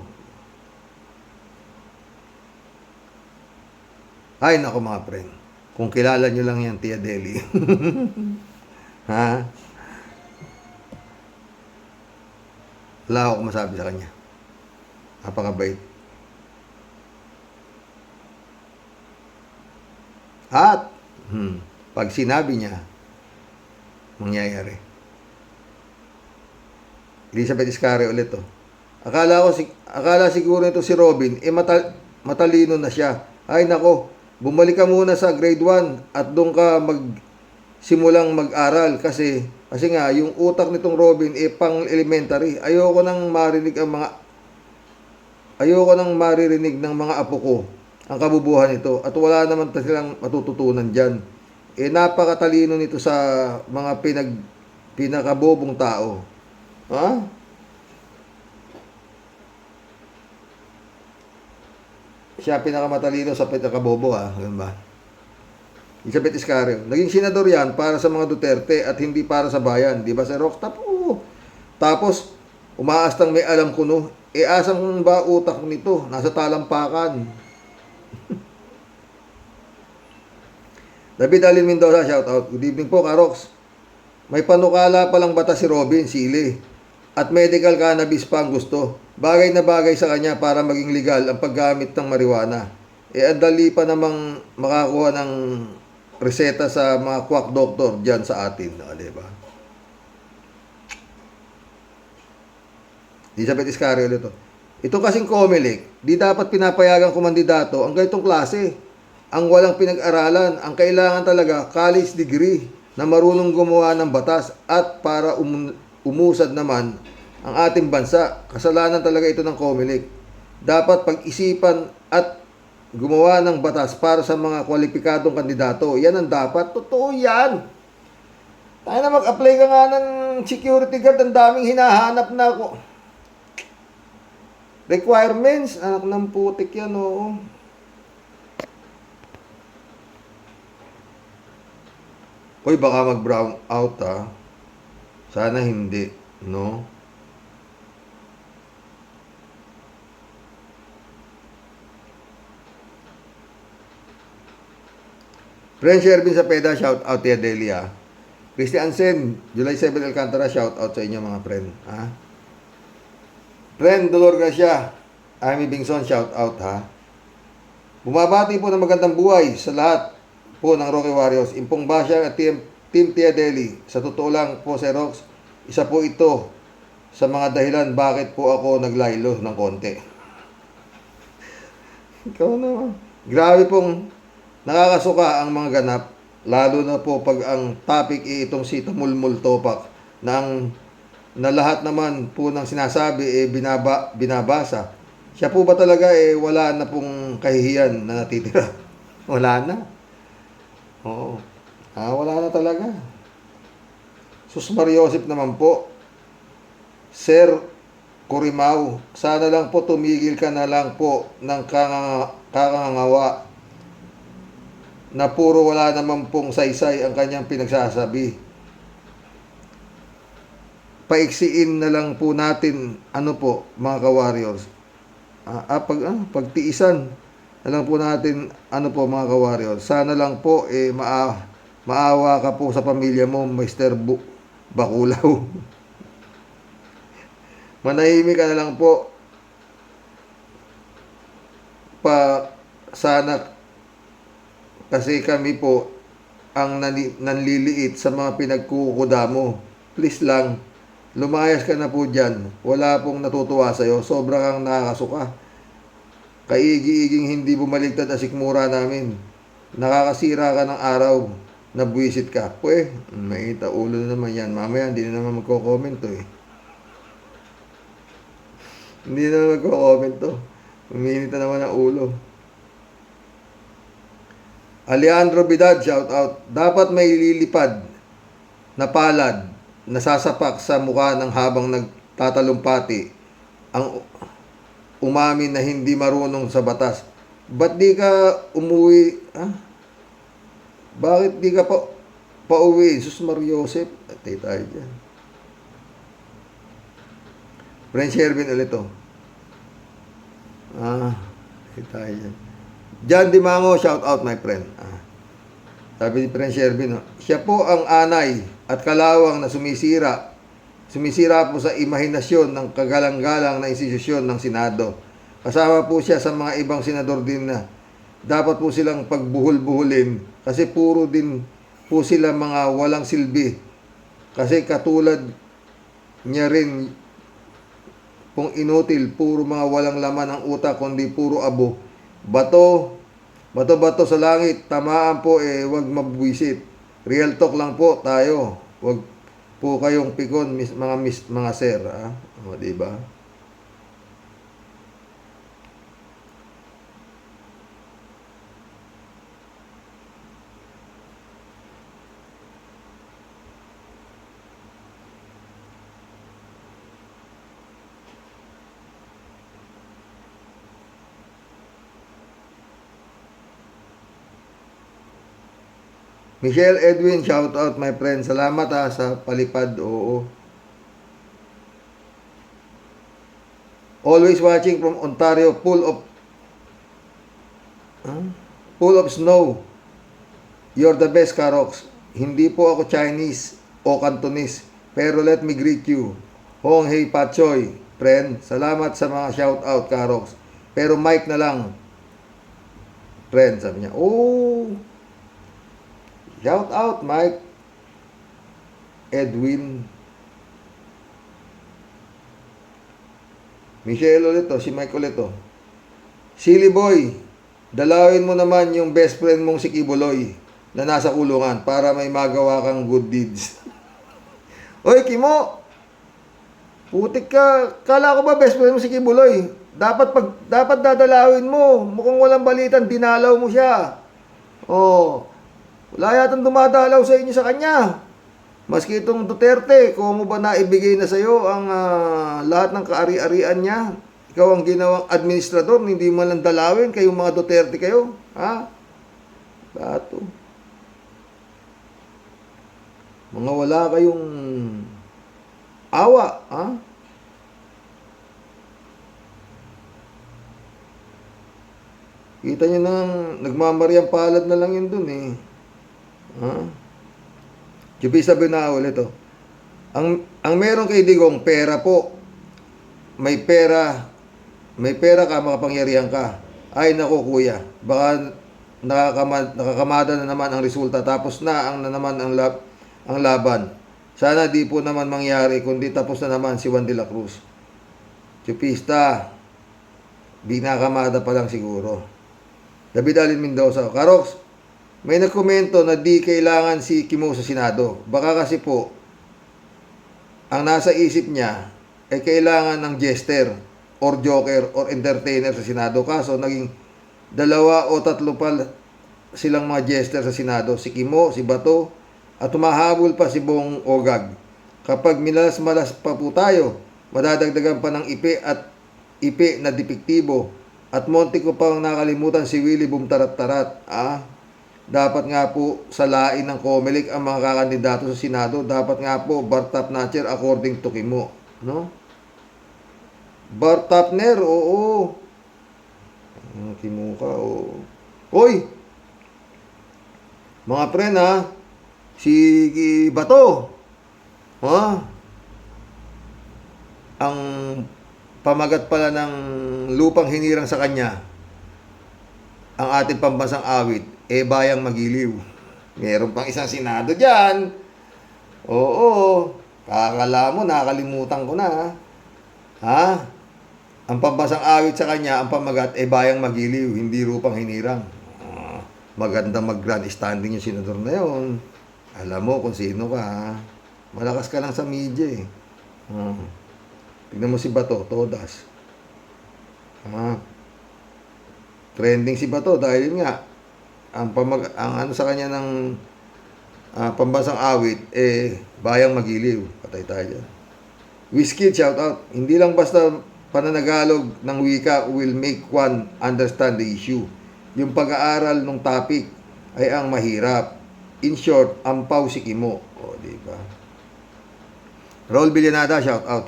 Ay, nako mga friend. Kung kilala nyo lang yan, Tia Deli. Ha? Wala akong masabi sa kanya. Napakabait. At, pag sinabi niya, mangyayari. Elizabeth Iscari ulit Akala siguro nito si Robin, matalino na siya. Ay nako, bumalik ka muna sa grade 1 at doon ka simulang mag-aral kasi nga yung utak nitong Robin pang elementary. Ayoko nang maririnig ng mga apo ko ang kabubuhan nito at wala naman silang matututunan diyan. Napakatalino nito sa mga pinakabobong tao. Ha? Siya pinakamatalino sa pinakabobo ganun ba? Elizabeth Iscario. Naging senador yan para sa mga Duterte at hindi para sa bayan. Di ba, Sir Rox? Tapos, umaastang may alam kuno. Asang ba utak nito? Nasa talampakan. David Alin Mendoza, shout out. Good evening po, Karox. May panukala palang bata si Robin, Sili. At medical cannabis pa ang gusto. Bagay na bagay sa kanya para maging legal ang paggamit ng marijuana. Ang dali pa namang makakuha ng reseta sa mga quack doctor dyan sa atin. Diba? Elizabeth Iscario ito. Ito kasing Comelec, di dapat pinapayagang kumandidato ang ganitong klase. Ang walang pinag-aralan, ang kailangan talaga college degree na marunong gumawa ng batas at para umusad naman ang ating bansa. Kasalanan talaga ito ng Comelec. Dapat pag-isipan at gumawa ng batas para sa mga kwalipikadong kandidato. Yan ang dapat. Totoo yan. Tayo na mag-apply ka nga ng security guard. Ang daming hinahanap na requirements. Anak ng putik yan, oo. Uy, baka mag-brown out, Sana hindi, no? Friend Shervin Sapeda, shout out Tia Delia. Christian Sen, July 7 Alcantara, shout out sa inyo mga friend. Friend Dolor Gracia, Amy Bingson, shout out Bumabati po ng magandang buhay sa lahat po ng Rocky Warriors. Impong Basyang at Team Tia Deli. Sa totoo lang po, Sir Rox, isa po ito sa mga dahilan bakit po ako naglaylo ng konti. Ikaw naman. Grabe pong nakakasuka ang mga ganap, lalo na po pag ang topic itong si Tumulmul Topak na lahat naman po ng sinasabi binabasa Siya po ba talaga wala na pong kahihiyan na natitira? Wala na. Oo. Wala na talaga. Sus Mariosep naman po. Sir Corimao, sana lang po tumigil ka na lang po ng kakangawa na puro wala naman pong saysay ang kanyang pinagsasabi. Paiksiin na lang po natin, ano po, mga ka-warriors. Pagtiisan na lang po natin, ano po, mga ka-warriors. Sana lang po, maawa ka po sa pamilya mo, Mr. Bakulaw. Manahimik ka na lang po. Sana kasi kami po ang nanliliit sa mga pinagkukuda mo. Please lang, lumayas ka na po dyan. Wala pong natutuwa sa'yo. Sobra kang nakakasuka. Kaigi-iging hindi bumaligtad ang sikmura namin. Nakakasira ka ng araw. Nabwisit ka. Maita ulo na naman yan. Mamaya hindi na naman magko-comment to eh. Hindi na magko-comment to. Uminit na naman ang ulo. Alejandro Bidad, shout out. Dapat may lilipad na palad na sasapak sa mukha ng habang nagtatalumpati ang umamin na hindi marunong sa batas. Ba't di ka umuwi? Bakit di ka pauwi? Sus Mariosep. Atay tayo dyan. Friend Sherwin ulit to. Tayo dyan. John Dimango, shout out my friend. Sabi ni Friend Sherwin, siya po ang anay at kalawang na sumisira po sa imahinasyon ng kagalang-galang na institusyon ng Senado. Kasama po siya sa mga ibang senador din na dapat po silang pagbuhol-buhulin kasi puro din po sila mga walang silbi. Kasi katulad niya rin kung inutil, puro mga walang laman ang utak, kundi puro abo. Bato sa langit, tamaan po wag mabwisit. Real talk lang po tayo. Wag po kayong pikon, mga sir. O, diba? Michelle Edwin, shout out my friend. Salamat sa palipad. Oo. Always watching from Ontario, full of snow. You're the best, Karox. Hindi po ako Chinese o Cantonese, pero let me greet you. Hong Hei Pachoy, friend. Salamat sa mga shout out, Karox. Pero Mike na lang. Friend, sabi niya. Shout out, Mike. Edwin. Michelle ulit to. Si Mike ulit to. Silly boy, dalawin mo naman yung best friend mong si Kibuloy na nasa kulungan para may magawa kang good deeds. Oy, Kimo! Putik ka. Kala ko ba best friend mo si Kibuloy? Dapat dadalawin mo. Mukhang walang balitan, dinalaw mo siya. Wala yatang dumadalaw sa inyo sa kanya. Maski itong Duterte, kung mo ba naibigay na sa'yo ang lahat ng kaari-arian niya? Ikaw ang ginawang administrador, hindi man lang dalawin, kayong mga Duterte kayo. Bato. Mga wala kayong awa. Kita nyo nang nagmamariang palad na lang yun dun eh. Sabi na ulit to. Ang meron kay Digong, pera po. May pera ka, makapangyarihan ka. Ay nako kuya, baka nakakamada na naman ang resulta, tapos na naman ang laban. Sana di po naman mangyari, kundi tapos na naman si Juan de la Cruz. Chupista, binakamada pa lang siguro. David Alin Mendoza, Karox, may nagkomento na di kailangan si Kimo sa Senado. Baka kasi po, ang nasa isip niya ay kailangan ng jester or joker or entertainer sa Senado. Kaso naging 2 o 3 pa silang mga jester sa Senado, si Kimo, si Bato, at tumahabol pa si Bong Ogag. Kapag minalas-malas pa po tayo, madadagdagan pa ng ipe na depektibo. At monti ko pang nakalimutan si Willie Bumtarat-tarat. Dapat nga po salain ng COMELEC ang mga kakandidato sa Senado. Dapat nga po Bartap-Natcher according to Kimo. No? Bartapner, oo. Kimo ka, oo. Hoy! Mga pre na, si Bato, ang pamagat pala ng lupang hinirang sa kanya, ang ating pambansang awit, bayang magiliw. Meron pang isang Senado dyan. Oo, kakala mo, nakalimutan ko na. Ang pambansang awit sa kanya, ang pamagat, bayang magiliw, hindi lupang hinirang. Maganda mag-grand standing yung senador na yun. Alam mo kung sino ka. Malakas ka lang sa media eh. Tignan mo si Bato, todas. Trending si Bato dahil nga ang ano sa kanya ng pambansang awit bayang magiliw. Patay tayo dyan. Whiskey, shout out. Hindi lang basta pananagalog ng wika will make one understand the issue. Yung pag-aaral ng topic ay ang mahirap. In short, ampaw si Kimo. Diba? Raul Villanada, shout out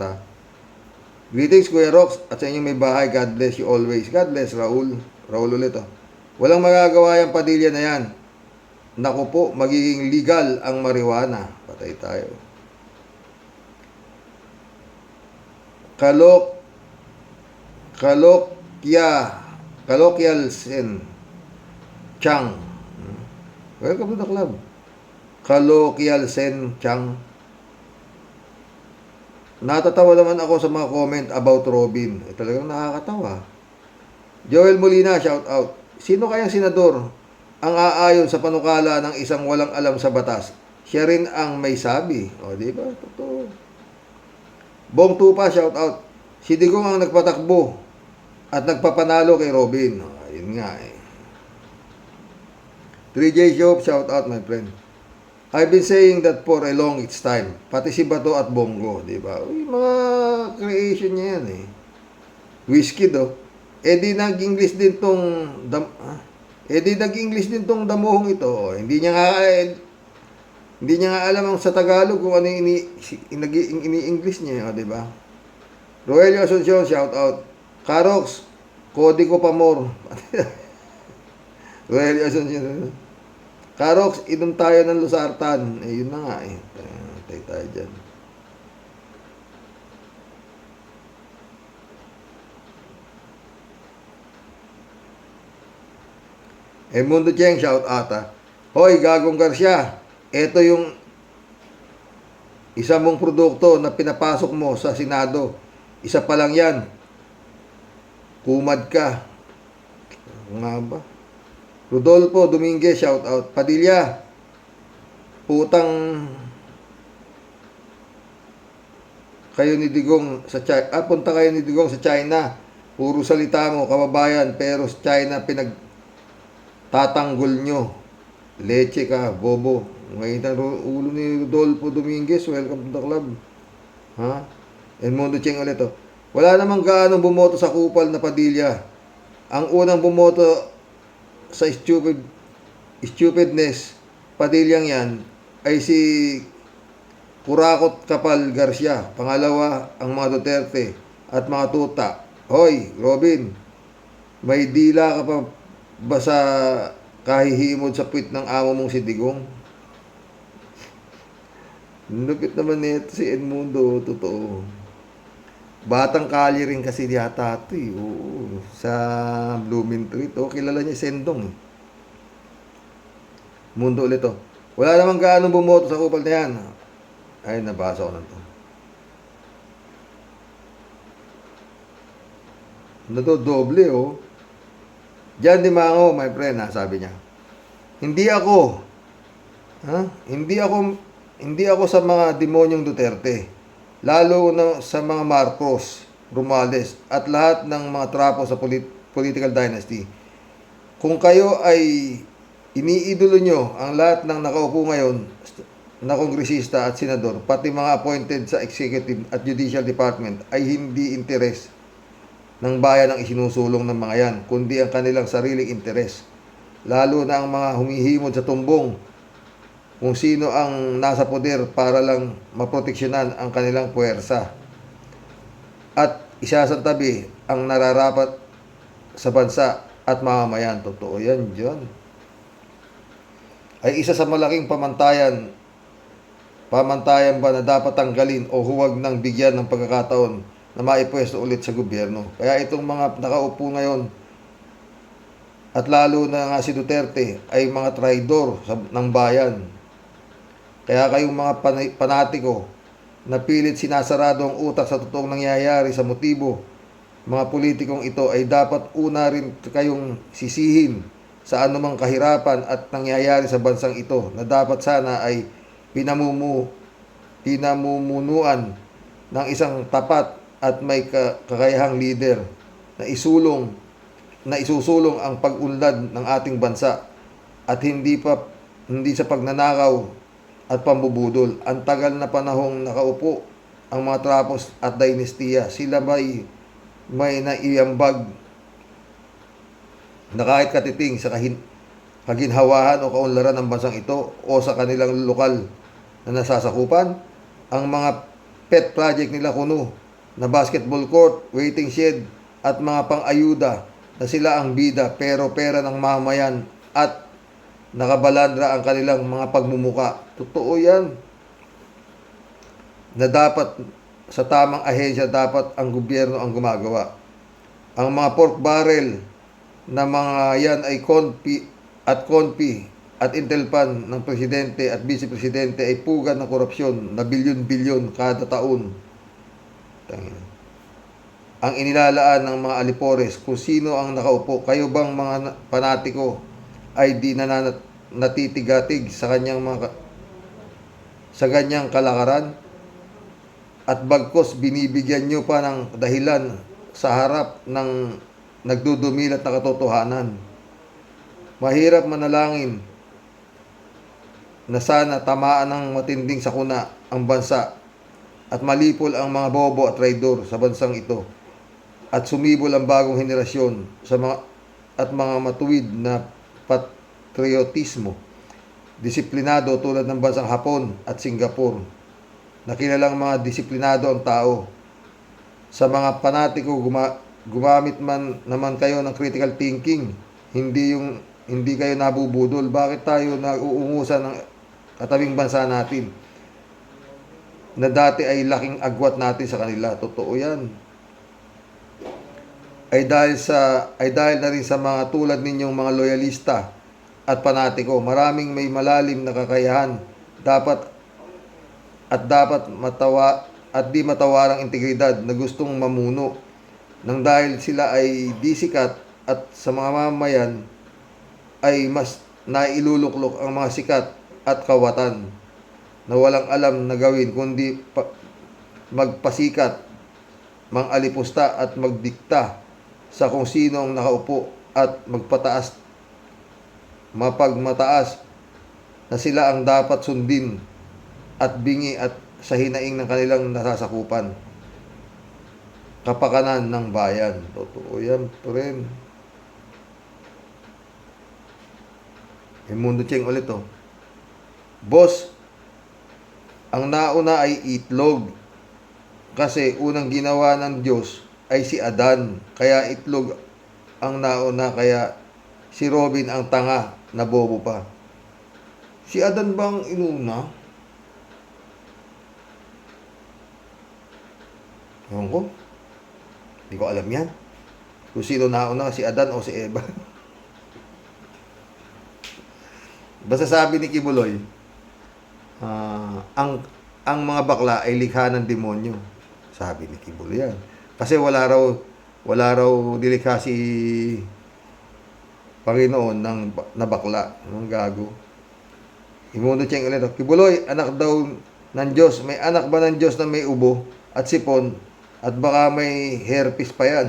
Greetings Kuya Rox at sa inyong may bahay. God bless you always. God bless Raul. Raul ulit Walang magagawa yung Padilla na yan. Naku po, magiging legal ang marijuana. Patay tayo. Kalokyal Sen Chang. Welcome to the club. Kalokyal Sen Chang. Natatawa naman ako sa mga comment about Robin. Talagang nakakatawa. Joel Molina, shout out. Sino kayang senador ang aayon sa panukala ng isang walang alam sa batas? Siya rin ang may sabi. Di ba? Totoo. Bong Tupa, shout out. Si Digong ang nagpatakbo at nagpapanalo kay Robin. Yun nga 3J Shop, shout out my friend. I've been saying that for a long it's time. Pati si Bato at Bongo, di ba? Mga creation niya yan Whiskey di nag-English din tong nag-English din tong damuhong ito. Hindi niya nga alam ang sa Tagalog kung ano yung ini-English niya, di ba? Roelio Asuncion, shout out. Karox, Código Pamor. Roelio Asuncion. Karox, inom tayo ng Losartan. Yun na nga tayo dyan. Mundo Cheng, shout out Hoy, Gagong Garcia. Ito yung isa mong produkto na pinapasok mo sa Senado. Isa pa lang yan. Kumad ka. Nga ba? Rodolfo Dominguez, shout out. Padilla, putang kayo ni Digong sa China. Punta kayo ni Digong sa China. Puro salita mo, kababayan, pero sa China pinagtatanggol nyo. Leche ka, bobo. Ngayon ang ulo ni Rodolfo Dominguez. Welcome to the club. Mundo Cheng ulit Wala namang gaano bumoto sa kupal na Padilla. Ang unang bumoto sa stupidness Padilyang yan ay si Kurakot Kapal Garcia. Pangalawa, ang mga Duterte at mga tuta. Hoy, Robin, may dila ka pa ba sa kahihimod sa puwit ng amo mong si Digong? Lupit naman nito si Edmundo, totoo. Batang kali rin kasi yata ito Oo, sa Blooming Street. Kilala niya Sendong Mundo ulit Wala namang gaano bumoto sa kupal na yan. Ay, nabasa ko na ito. Doble Jan Di Mango, my friend sabi niya. Hindi ako sa mga demonyong Duterte. Lalo na sa mga Marcos. Romualdez at lahat ng mga trapo sa political dynasty. Kung kayo ay iniidolo nyo ang lahat ng nakaupo ngayon na kongresista at senador, pati mga appointed sa executive at judicial department, ay hindi interes ng bayan ang isinusulong ng mga yan, kundi ang kanilang sariling interes. Lalo na ang mga humihimod sa tumbong kung sino ang nasa poder para lang maproteksyonan ang kanilang puwersa at isasantabi ang nararapat sa bansa at mamamayan. Totoo yan, John. Ay isa sa malaking pamantayan ba na dapat tanggalin o huwag nang bigyan ng pagkakataon na maipwesto ulit sa gobyerno. Kaya itong mga nakaupo ngayon at lalo na nga si Duterte ay mga traidor ng bayan. Kaya kayong mga panatiko na pilit sinasarado ang utak sa totoong nangyayari sa motibo, mga politikong ito ay dapat una rin kayong sisihin sa anumang kahirapan at nangyayari sa bansang ito na dapat sana ay pinamumunuan ng isang tapat at may kakayahang leader na isusulong ang pag-unlad ng ating bansa at hindi sa pagnanakaw at pambubudol. Ang tagal na panahong nakaupo ang mga trapos at dynastia, sila may naiambag na kahit katiting sa kaginhawahan o kaunlaran ng bansang ito o sa kanilang lokal na nasasakupan. Ang mga pet project nila kuno na basketball court, waiting shed at mga pang-ayuda na sila ang bida pero pera ng mamayan at nakabalandra ang kanilang mga pagmumuka. Totoo yan. Na dapat sa tamang ahensya dapat ang gobyerno ang gumagawa. Ang mga pork barrel na mga yan ay CONPI at Intelpan ng presidente at vice-presidente ay pugad ng korupsyon na bilyon-bilyon kada taon. Ang inilalaan ng mga alipores kung sino ang nakaupo. Kayo bang mga panatiko ay di natitigatig sa ganyang kalakaran at bagkos binibigyan nyo pa ng dahilan sa harap ng nagdudumilat na katotohanan. Mahirap manalangin na sana tamaan ng matinding sakuna ang bansa at malipol ang mga bobo at traidor sa bansang ito at sumibol ang bagong henerasyon at mga matuwid na patriotismo, disiplinado tulad ng bansang Hapon at Singapore. Nakilalang mga disiplinado ang tao. Sa mga panatiko, gumamit man naman kayo ng critical thinking. Hindi kayo nabubudol. Bakit tayo nauungusan ng katabing bansa natin na dati ay laking agwat natin sa kanila? Totoo yan. Ay dahil na rin sa mga tulad ninyong mga loyalista at panatiko. Maraming may malalim na kakayahan dapat di matawarang integridad na gustong mamuno nang dahil sila ay di sikat at sa mga mamayan ay mas nailuluklok ang mga sikat at kawatan na walang alam na gawin kundi magpasikat, mangalipusta at magdikta sa kung sino ang nakaupo at mapagmataas na sila ang dapat sundin at bingi at sa hinaing ng kanilang nasasakupan. Kapakanan ng bayan. Totoo yan, rin. Mundo Cheng ulit oh. Boss, ang nauna ay itlog. Kasi unang ginawa ng Diyos ay si Adan. Kaya itlog ang nauna, kaya si Robin ang tanga na bobo pa. Si Adan bang inuna? Ewan ko. Hindi ko alam yan. Kung sino nauna, si Adan o si Eva. Basta sabi ni Kibuloy, ang mga bakla ay likha ng demonyo. Sabi ni Kibuloy yan. Kasi wala raw nilikha si Panginoon na bakla. Anong gago? Imundo Cheng ulit. Kibuloy, anak daw ng Diyos. May anak ba ng Diyos na may ubo at sipon At baka may herpes pa yan.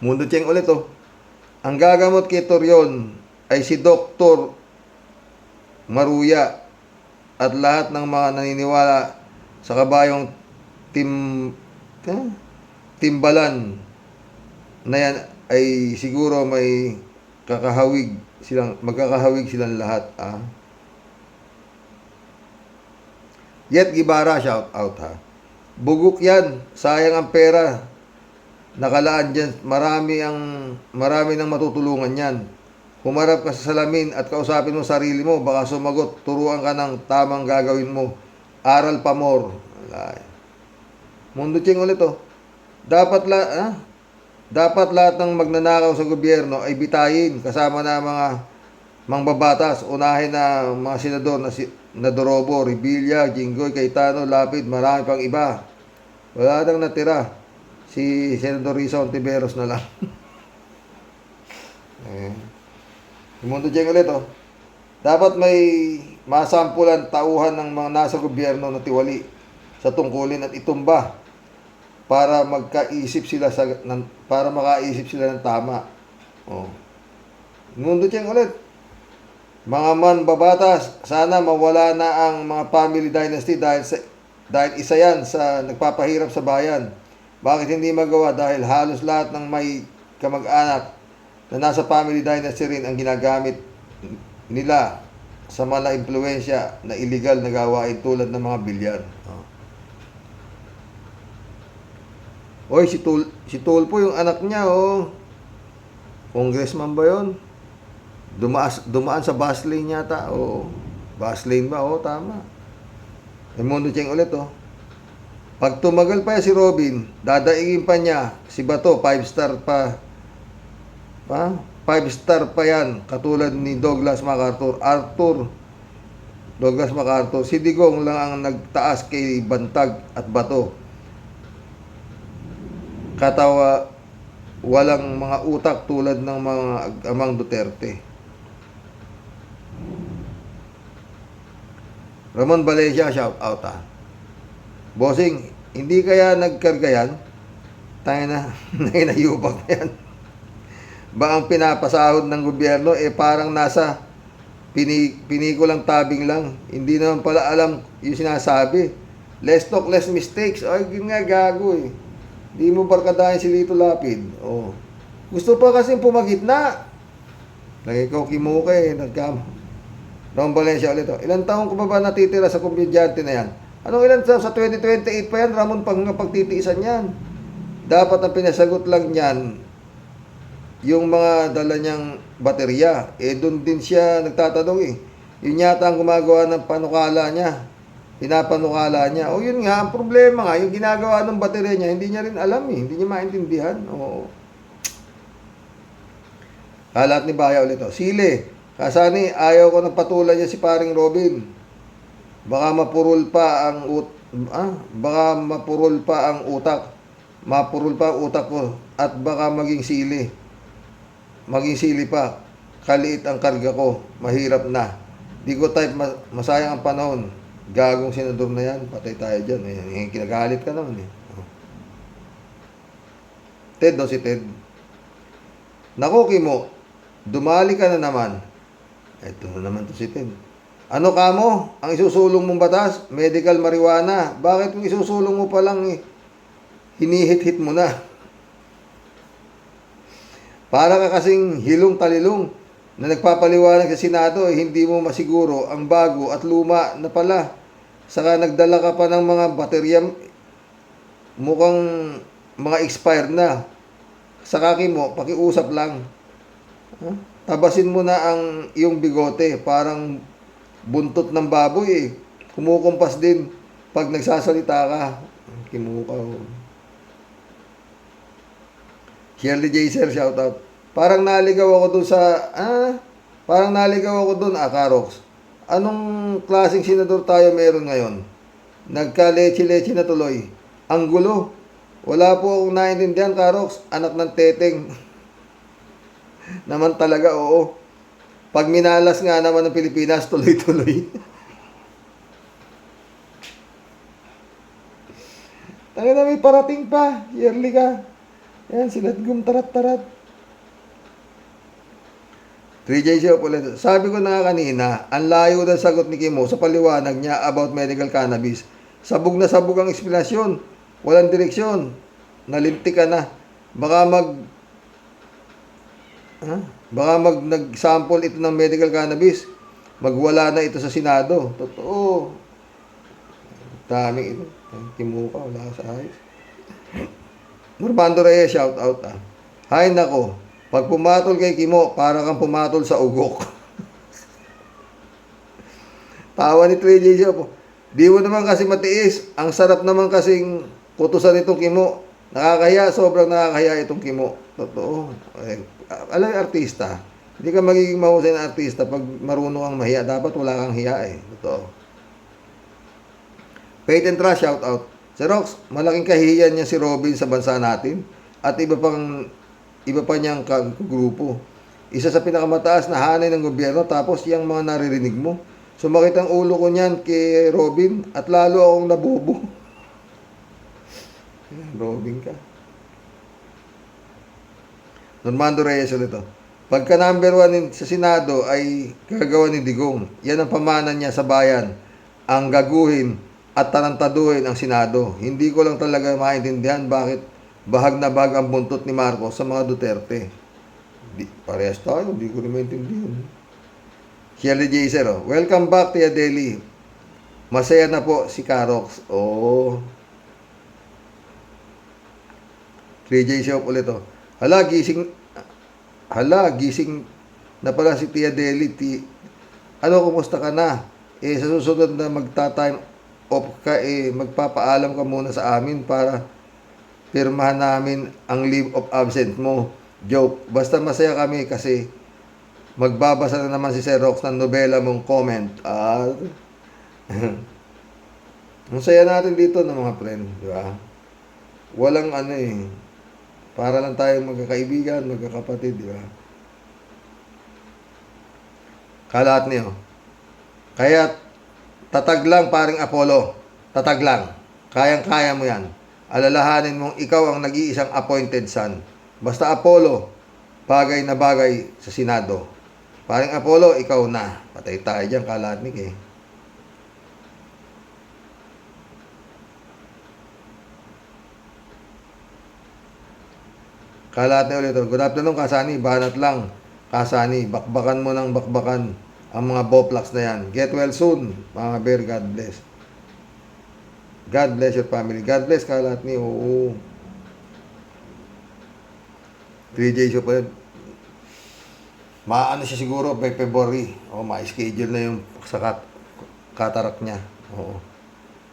Mundo Cheng ulit oh. Ang gagamot kay Torion ay si Dr. Maruya at lahat ng mga naniniwala sa kabayong timbalan na yan ay siguro may magkakahawig silang lahat. Yet Gibara, shout out ha. Bugok yan, sayang ang pera. Nakalaan dyan, marami nang matutulungan yan. Humarap ka sa salamin at kausapin mo sarili mo, baka sumagot, turuan ka ng tamang gagawin mo. Aral pa more. Mundo Cheng ulit oh. Dapat lahat ng magnanakaw sa gobyerno ay bitayin kasama na mga mangbabatas, unahin na mga senador na Dorobo, Revilla, Jinggoy, Cayetano, Lapid, marami pang iba. Wala nang natira. Si Senador Risa Ontiveros na lang. Mundo Cheng ulit oh. Dapat may masampulan tauhan ng mga nasa gobyerno na tiwali sa tungkulin at itumba para makaisip sila ng tama. Oh. Mundo Cheng ulit. Mga manbabatas, sana mawala na ang mga family dynasty dahil isa yan sa nagpapahirap sa bayan. Bakit hindi magawa? Dahil halos lahat ng may kamag-anak na nasa family dynasty rin ang ginagamit nila sa mga impluensya na illegal na gawain tulad ng mga bilyar. Oy, si Tulfo yung anak niya, oh. Congressman ba yun? Dumaan sa bus lane yata, oh. Bus lane ba? Oh, tama. Mundo Cheng ulit, oh. Pag tumagal pa si Robin, dadaigin pa niya si Bato, 5-star pa. 5-star pa yan, katulad ni Douglas MacArthur. Douglas MacArthur. Si Digong lang ang nagtaas kay Bantag at Bato. Katawa, walang mga utak tulad ng mga amang Duterte. Ramon Valencia, shout out ha. Bossing, hindi kaya nagkarga yan? Tayo na, nainayubak na yan. Ba ang pinapasahod ng gobyerno, parang nasa pinikulang tabing lang. Hindi naman pala alam yung sinasabi. Less talk, less mistakes. Ay, yun nga, gago eh. Hindi mo barkadahin si Lito Lapid. Oh. Gusto pa kasi pumagitna. Lagi ko kimuka eh, Ramon Valencia ulit. Ilang taong ko ba natitira sa kompedyante na yan? Anong ilan sa 2028 pa yan, Ramon, pagtitiisan yan? Dapat ang pinasagot lang niyan, yung mga dala niyang baterya. Doon din siya nagtatanong eh. Yun yata ang gumagawa ng panukala niya. Pinapanukala niya. O yun nga, ang problema nga, yung ginagawa ng baterya niya, hindi niya rin alam eh. Hindi niya maintindihan. Oo. Kalat ni Baya ulit. Sile, kasani, ayaw ko ng patulan niya si paring Robin. Baka mapurol pa ang utak. Mapurol pa ang utak ko at baka maging sili pa. Kaliit ang karga ko, mahirap na. Di ko type, masayang ang panahon. Gagong senador na yan, patay tayo dyan. Kinagalit ka naman eh. Ted, si Ted. Naku, Kimo, dumali ka na naman. Ito na naman to si Ted. Ano ka mo? Ang isusulong mong batas? Medical marijuana. Bakit kung isusulong mo pa lang hinihit-hit mo na? Para ka kasing hilong talilong na nagpapaliwanag sa Senado hindi mo masiguro ang bago at luma na pala. Saka nagdala ka pa ng mga baterya mukhang mga expired na. Saka mo, pakiusap lang. Tabasin mo na ang iyong bigote. Parang buntot ng baboy eh. Kumukumpas din pag nagsasalita ka. Kimukaw. Shirley J. Sir, shout out. Parang naligaw ako dun Karox. Anong klaseng senador tayo meron ngayon? Nagka-leche-leche na tuloy. Ang gulo. Wala po akong naintindihan, Karox. Anak ng teteng. Naman talaga, oo. Pag minalas nga naman ng Pilipinas, tuloy-tuloy. Tayo na may parating pa. Yearly ka. Yan, sila tarat-tarat. 3J Show ulit. Sabi ko na nga kanina, ang layo ng sagot ni Kimo sa paliwanag niya about medical cannabis. Sabog na sabog ang eksplanasyon. Walang direksyon. Nalintik ka na. Baka nag-sample ito ng medical cannabis. Magwala na ito sa Senado. Totoo. Daming ito. Kimo ka, wala ka sa ayos. Normando Reyes, shout out ah. Hay nako. Pag pumatol kay Kimo, para kang pumatol sa ugok. Tawa ni 3J Show. Di mo naman kasi matiis. Ang sarap naman kasing kutusan itong Kimo. Nakakahiya, sobrang nakakahiya itong Kimo. Totoo. Alam yung artista, hindi ka magiging mahusay na artista pag marunong kang mahiya. Dapat wala kang hiya eh. Totoo. Faith and Trust, shout out. Si Rox, malaking kahihiyan niya si Robin sa bansa natin. At iba pa niyang grupo. Isa sa pinakamataas na hanay ng gobyerno, tapos yung mga naririnig mo. Sumakit ang ulo ko niyan kay Robin at lalo akong nabobo. Robin ka. Normando Reyes ulit ito. Pagka number 1 sa Senado ay gagawa ni Digong. Yan ang pamanan niya sa bayan. Ang gaguhin at tarantaduhin ang Senado. Hindi ko lang talaga maintindihan bakit bahag na bahag ang buntot ni Marcos sa mga Duterte. Parehas tayo, hindi ko rin maintindihan. Shirley J. Zero, welcome back, Tia Deli. Masaya na po si Carox. Oh. 3J Shop ulit oh. Hala, gising na pala si Tia Deli. Ano, kumusta ka na? Sa susunod na magta-time off ka, magpapaalam ka muna sa amin para pirmahan namin ang leave of absence mo. Joke. Basta masaya kami kasi magbabasa na naman si Sir Rox ng nobela mong comment. Ang saya natin dito ng mga friend, di ba? Walang para lang tayo magkakaibigan, magkakapatid, di ba? Kalat niyo. Kaya tatag lang paring Apollo. Tatag lang. Kayang-kaya mo yan. Alalahanin mong ikaw ang nag-iisang appointed son. Basta Apollo, bagay na bagay sa Senado. Paring Apollo, ikaw na. Patay tayo dyan, kalatnik eh. Kalatnik ulit. Good afternoon, Kasani. Banat lang. Kasani, bakbakan mo ng bakbakan ang mga boplax na yan. Get well soon, mga bear. God bless. God bless your family. God bless, Kalatnik. Oo. 3J Show pa yun. Maano siya siguro by February. O, ma-schedule na yung sa katarak niya. Oo.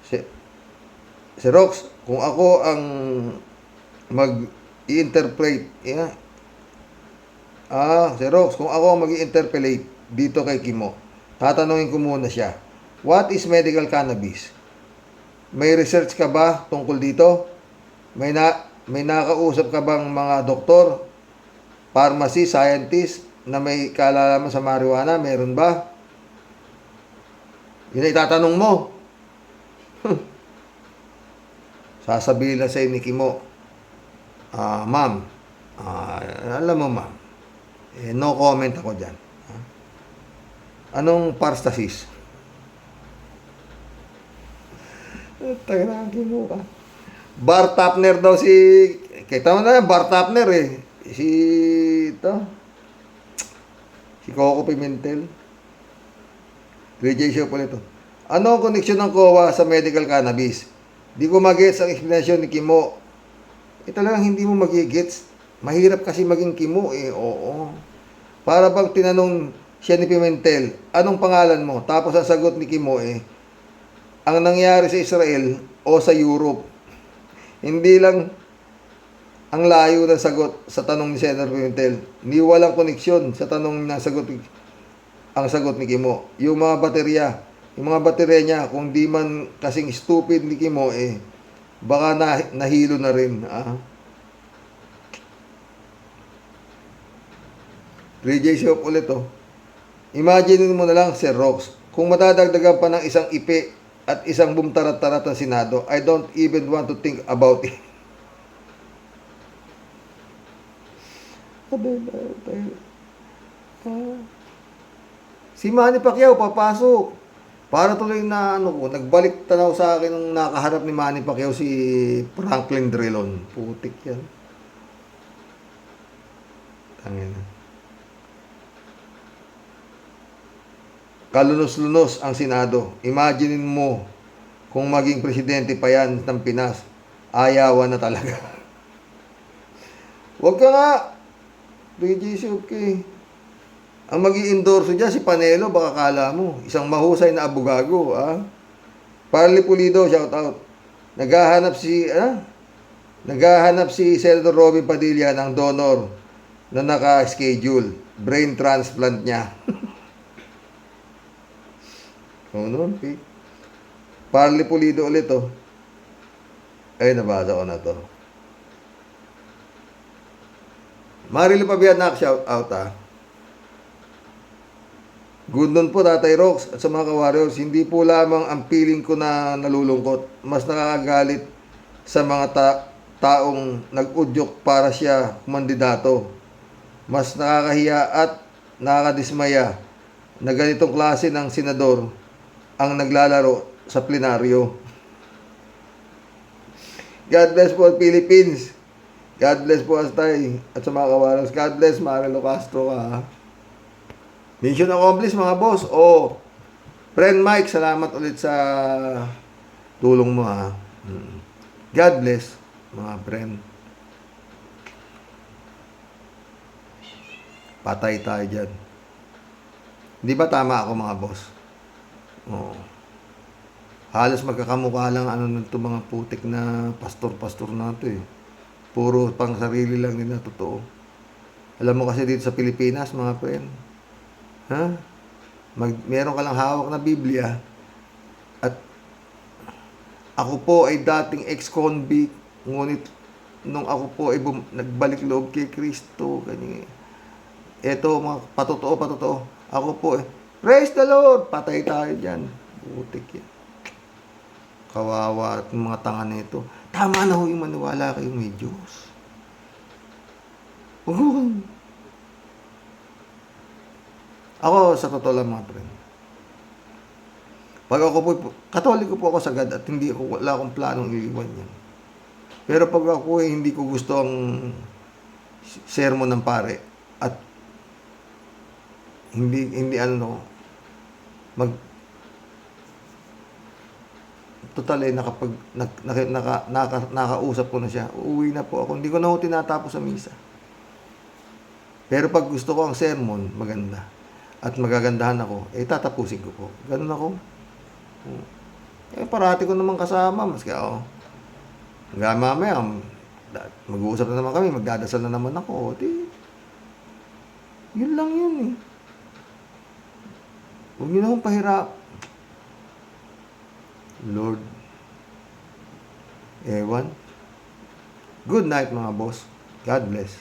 Si Rox, kung ako ang mag-i-interpolate, si Rox, kung ako ang mag-i-interpolate dito kay Kimo, tatanungin ko muna siya, what is medical cannabis? May research ka ba tungkol dito? May nakausap ka bang mga doktor, pharmacy, scientist, na may kalalaman sa marijuana? Meron ba? Yun ay itatanong mo. Sasabihin lang sa ni Kimo, ma'am, alam mo ma'am, no comment ako dyan. Anong parstasis? Tayo na ang Kimo ka. Bar Tapner daw si... Kita mo na, Bar Tapner eh. Si Coco Pimentel. 3J Show po nito. Ano ang koneksyon ng COA sa medical cannabis? Di ko mag-gets ang explanation ni Kimo. Talagang hindi mo mag-gets. Mahirap kasi maging Kimo eh. Oo. Para bang tinanong siya ni Pimentel, anong pangalan mo? Tapos ang sagot ni Kimo ang nangyari sa Israel o sa Europe. Hindi lang ang layo ng sagot sa tanong ni Senator Pimentel. Ni walang koneksyon sa tanong na ang sagot ni Kimo. Yung mga baterya niya, kung di man kasing stupid ni Kimo, baka nahilo na rin. 3J Shop ulit Imagine mo na lang, Sir Rox, kung matadagdagan pa ng isang ipi at isang bumtarat-tarat ng Senado, I don't even want to think about it. Si Manny Pacquiao papasok. Para tuloy na nagbalik tanaw sa akin nung nakaharap ni Manny Pacquiao si Franklin Drilon. Putik yan. Tangin. Kalunos-lunos ang Senado. Imaginin mo kung maging presidente pa yan ng Pinas. Ayawan na talaga. Huwag ka nga. BGC, okay. Ang mag-i-endorso dyan, si Panelo, baka kala mo. Isang mahusay na abugago, ah. Parli Pulido, shout out. Naghahanap si Senator Robin Padilla ng donor na naka-schedule. Brain transplant niya. Okay. Parli Pulido ulit, oh. Ay, nabasa ko na to. Marilo Pabianak, shout out, ah. Good noon po, Tatay Rox, at sa mga ka-warriors, hindi po lamang ang feeling ko na nalulungkot. Mas nakakagalit sa mga taong nag-udyok para siya kumandidato. Mas nakakahiya at nakakadismaya na ganitong klase ng senador ang naglalaro sa plenaryo. God bless po Philippines. God bless po Astay at sa mga ka-warriors. God bless Marilo Castro, ha. Mission accomplished mga boss. Friend Mike, salamat ulit sa tulong mo, ha. God bless mga friend. Patay tayo dyan. Di ba tama ako mga boss? Halos magkakamukha lang nito mga putik na pastor-pastor nato eh. Puro pang sarili lang nila, totoo. Alam mo kasi dito sa Pilipinas mga friend, meron ka lang hawak na Biblia at ako po ay dating ex-convict, ngunit nung ako po ay nagbalik loob kay Kristo, ganyan. Eto mga patotoo, ako po praise the Lord, patay tayo dyan, butik yan. Kawawa at mga tanga nito. Tama na ho yung maniwala kayo may Diyos. Ako, sa totoo lang mga friend, pag ako po, Katoliko po ako sagad at wala akong planong iiwan yan. Pero pag ako hindi ko gusto ang sermon ng pare at hindi total nakausap ko na siya, uuwi na po ako, hindi ko na ho tinatapos sa misa. Pero pag gusto ko ang sermon maganda at magagandahan ako, tatapusin ko po. Ganun ako. Parati ko naman kasama, maski ako. Hanggang mamaya, mag-uusap na naman kami, magdadasal na naman ako. Yun lang yun eh. Huwag nyo na akong pahirap. Lord. Ewan. Good night mga boss. God bless.